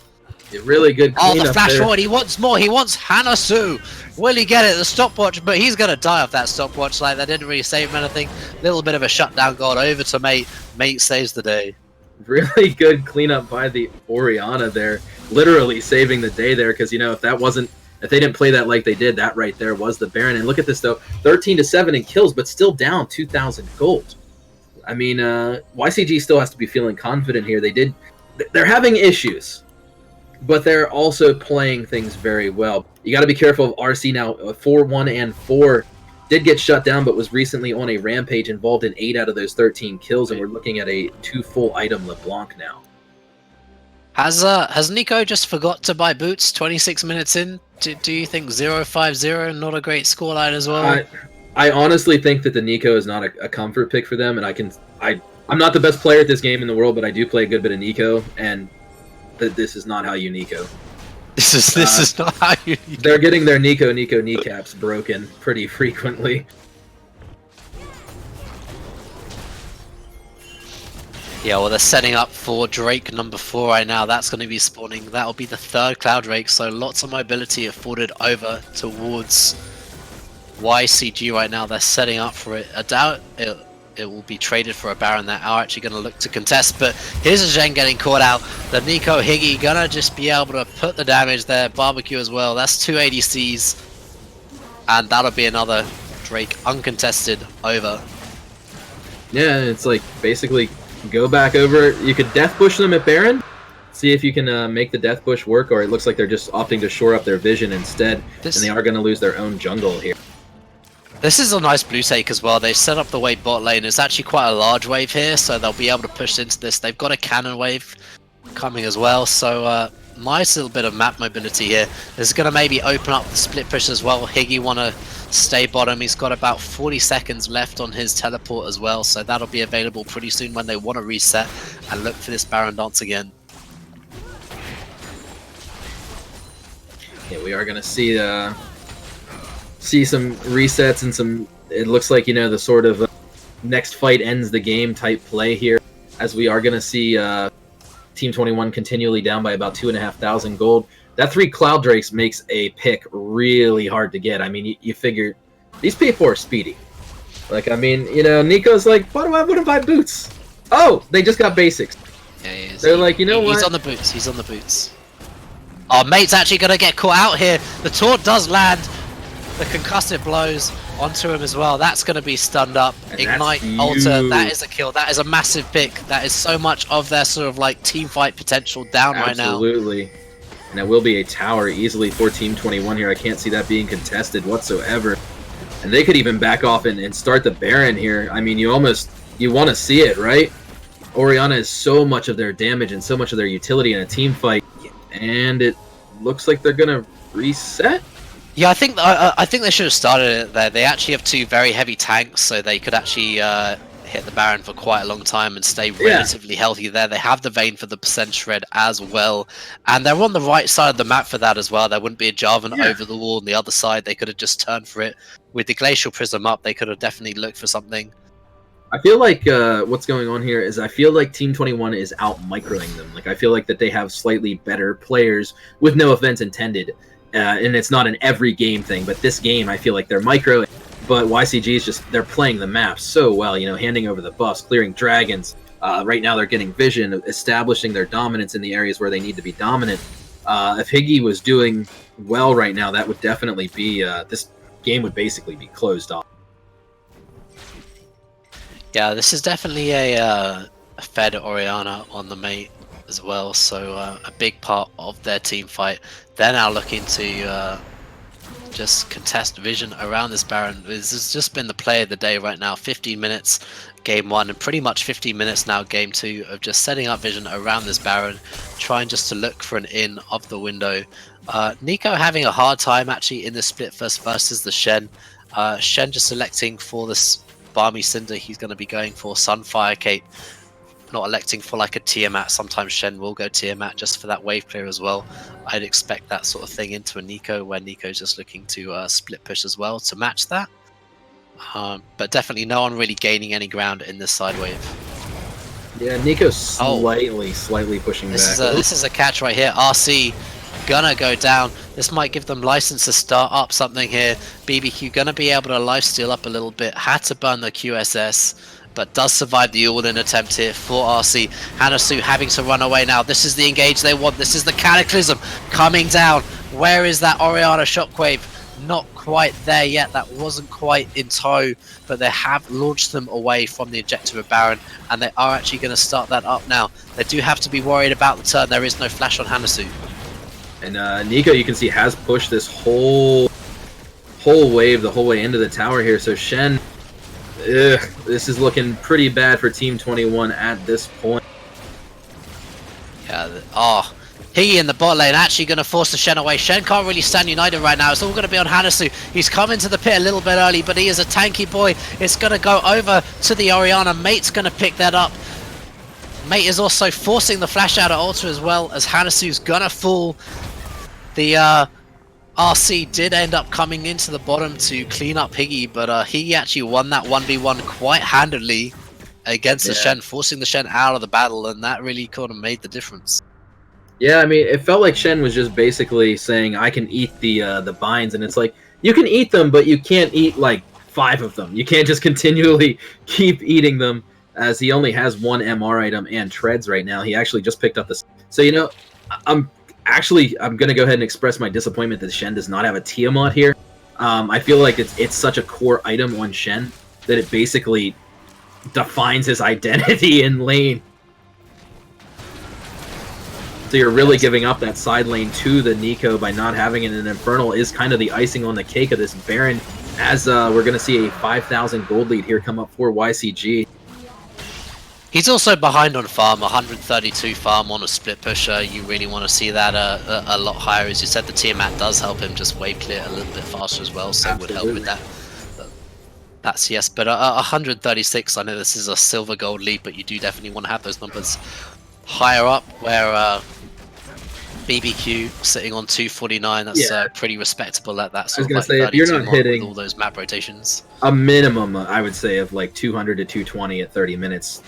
A really good cleanup. Oh, the flash there. forward. He wants more. He wants Hanasu. Will he get it? The stopwatch, but he's gonna die off that stopwatch. Like that didn't really save him anything. Little bit of a shutdown goal over to Mate. Mate saves the day. Really good cleanup by the Orianna there. Literally saving the day there, because if they didn't play that like they did, that right there was the Baron. And look at this though, 13-7 in kills, but still down 2,000 gold. I mean, YCG still has to be feeling confident here. They're having issues, but they're also playing things very well. You got to be careful of RC now. 4-1 and 4 did get shut down, but was recently on a Rampage, involved in 8 out of those 13 kills, and we're looking at a 2 full item LeBlanc now. Has Nico just forgot to buy boots 26 minutes in? Do you think 0-5-0 not a great scoreline as well? I honestly think that the Nico is not a comfort pick for them, and I'm not the best player at this game in the world, but I do play a good bit of Nico, and this is not how you Nico. This is not how you. They're getting their Nico kneecaps broken pretty frequently. Yeah, well, they're setting up for Drake number 4 right now. That's going to be spawning. That'll be the 3rd Cloud Drake, so lots of mobility afforded over towards YCG right now. They're setting up for it. I doubt it will be traded for a Baron. They are actually going to look to contest, but here's a Zheng getting caught out. The Nico Higgy gonna just be able to put the damage there. Barbecue as well. That's 2 ADCs, and that'll be another Drake uncontested over. Yeah, it's like basically go back over. You could death push them at Baron, see if you can make the death push work, or it looks like they're just opting to shore up their vision instead, and they are going to lose their own jungle here. This is a nice blue take as well. They've set up the wave bot lane. It's actually quite a large wave here, so they'll be able to push into this. They've got a cannon wave coming as well, so nice little bit of map mobility here. This is going to maybe open up the split push as well. Higgy want to stay bottom. He's got about 40 seconds left on his teleport as well, so that'll be available pretty soon when they want to reset and look for this Baron dance again. Yeah, we are going to see some resets and some, it looks like, the sort of next fight ends the game type play here, as we are going to see Team 21 continually down by about 2,500 gold. That 3 Cloud Drakes makes a pick really hard to get. I mean, you figure these people are speedy. Like, I mean, Nico's like, why do I want to buy boots? Oh, they just got basics. Yeah, he is. They're like, what? He's on the boots. He's on the boots. Oh, Mate's actually going to get caught out here. The taunt does land. The concussive blows onto him as well. That's going to be stunned up. And Ignite, alter. That is a kill. That is a massive pick. That is so much of their sort of like team fight potential down right now. Absolutely. And that will be a tower easily for Team 21 here. I can't see that being contested whatsoever. And they could even back off and start the Baron here. I mean, you want to see it, right? Orianna is so much of their damage and so much of their utility in a team fight. And it looks like they're going to reset. Yeah, I think they should have started it there. They actually have 2 very heavy tanks, so they could actually hit the Baron for quite a long time and stay relatively healthy there. They have the Vayne for the percent shred as well, and they're on the right side of the map for that as well. There wouldn't be a Jarvan over the wall on the other side. They could have just turned for it. With the Glacial Prism up, they could have definitely looked for something. I feel like what's going on here is I feel like Team 21 is out microing them. Like, I feel like that they have slightly better players, with no offense intended. And it's not an every game thing, but this game I feel like they're micro. But YCG is just, they're playing the map so well, handing over the buffs, clearing dragons. Right now they're getting vision, establishing their dominance in the areas where they need to be dominant. If Higgy was doing well right now, that would definitely be this game would basically be closed off. Yeah, this is definitely a Fed Oriana on the mate as well, so a big part of their team fight. They're now looking to just contest vision around this Baron. This has just been the play of the day right now. 15 minutes game 1 and pretty much 15 minutes now game 2 of just setting up vision around this Baron, trying just to look for an in of the window. Nico having a hard time actually in the split first versus the Shen. Shen just selecting for this Balmy Cinder. He's going to be going for Sunfire Cape, not electing for like a Tiamat. Sometimes Shen will go Tiamat just for that wave clear as well. I'd expect that sort of thing into a Nico, where Nico's just looking to split push as well to match that. But definitely no one really gaining any ground in this side wave. Yeah, Nico's slightly pushing back. This is a catch right here. RC gonna go down. This might give them license to start up something here. BBQ gonna be able to lifesteal up a little bit. Had to burn the QSS, but does survive the all-in attempt here for RC. Hanasu having to run away now. This is the engage they want. This is the Cataclysm coming down. Where is that Oriana Shockwave? Not quite there yet. That wasn't quite in tow, but they have launched them away from the objective of Baron, and they are actually going to start that up now. They do have to be worried about the turn. There is no flash on Hanasu. And Nico, you can see, has pushed this whole wave the whole way into the tower here. So Shen, this is looking pretty bad for Team 21 at this point. Yeah, Higgy in the bot lane actually going to force the Shen away. Shen can't really stand united right now. It's all going to be on Hanasu. He's come into the pit a little bit early, but he is a tanky boy. It's going to go over to the Oriana. Mate's going to pick that up. Mate is also forcing the flash out of Ultra as well, as Hanasu's going to fall. The RC did end up coming into the bottom to clean up Higgy, but Higgy actually won that 1v1 quite handily against the Shen, forcing the Shen out of the battle, and that really kind of made the difference. Yeah, I mean, it felt like Shen was just basically saying, I can eat the binds, and it's like, you can eat them, but you can't eat like 5 of them. You can't just continually keep eating them, as he only has 1 MR item and treads right now. He actually just picked up this. So, you know, I'm going to go ahead and express my disappointment that Shen does not have a Tiamat here. I feel like it's such a core item on Shen that it basically defines his identity in lane. So you're really giving up that side lane to the Nico by not having it. And Infernal is kind of the icing on the cake of this Baron, as we're going to see a 5,000 gold lead here come up for YCG. He's also behind on farm, 132 farm on a split pusher. You really want to see that a lot higher. As you said, the Tiamat does help him just wave clear a little bit faster as well, so it would help with that. That's yes, but 136, I know this is a silver gold lead, but you do definitely want to have those numbers higher up, where BBQ sitting on 249, that's pretty respectable at that sort of like 32 if you're not hitting with all those map rotations. A minimum, I would say, of like 200 to 220 at 30 minutes.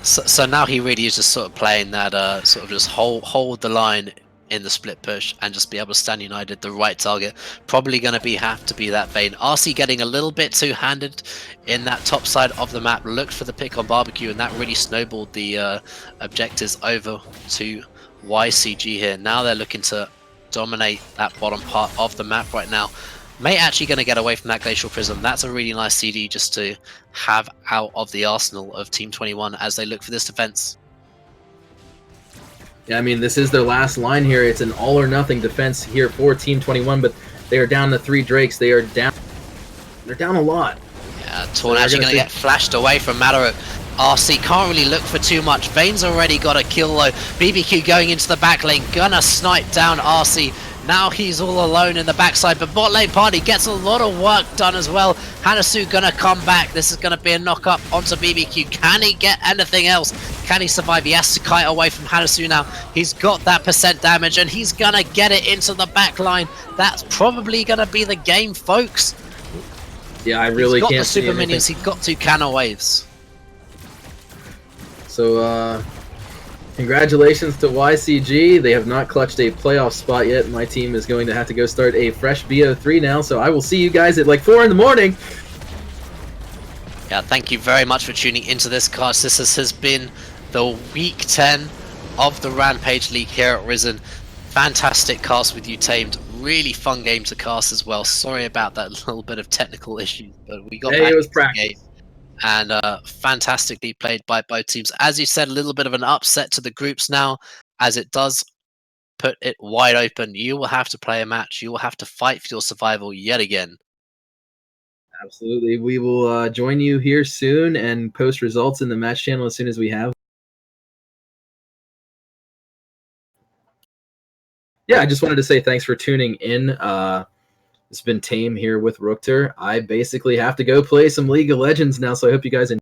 So now he really is just sort of playing that sort of just hold the line in the split push and just be able to stand united, the right target. Probably going to have to be that Vayne. RC getting a little bit two-handed in that top side of the map, looked for the pick on Barbecue, and that really snowballed the objectives over to YCG here. Now they're looking to dominate that bottom part of the map right now. Mate actually going to get away from that Glacial Prism. That's a really nice CD just to have out of the arsenal of Team 21 as they look for this defense. Yeah, I mean, this is their last line here. It's an all-or-nothing defense here for Team 21, but they are down to 3 Drakes. They're down a lot. Yeah, Torn actually going to get flashed away from Mataruk. RC can't really look for too much. Vayne's already got a kill though. BBQ going into the back lane, gonna snipe down RC. Now he's all alone in the backside, but bot lane party gets a lot of work done as well. Hanasu gonna come back. This is gonna be a knock up onto BBQ. Can he get anything else? Can he survive? He has to kite away from Hanasu now. He's got that % damage and he's gonna get it into the back line. That's probably gonna be the game, folks. Yeah, I really can't see He's got the super anything. minions, he got 2 cannon waves. So, congratulations to YCG. They have not clutched a playoff spot yet. My team is going to have to go start a fresh BO3 now, so I will see you guys at like 4 in the morning. Yeah, thank you very much for tuning into this cast. This has been the week 10 of the Rampage League here at Risen. Fantastic cast with you, Tamed. Really fun game to cast as well. Sorry about that little bit of technical issues, but we got Hey, back it was into the practice. game. And fantastically played by both teams. As you said, a little bit of an upset to the groups now, as it does put it wide open. You will have to play a match. You will have to fight for your survival yet again. Absolutely. We will join you here soon and post results in the match channel as soon as we have. Yeah, I just wanted to say thanks for tuning in. It's been Tame here with Rookter. I basically have to go play some League of Legends now, so I hope you guys enjoy.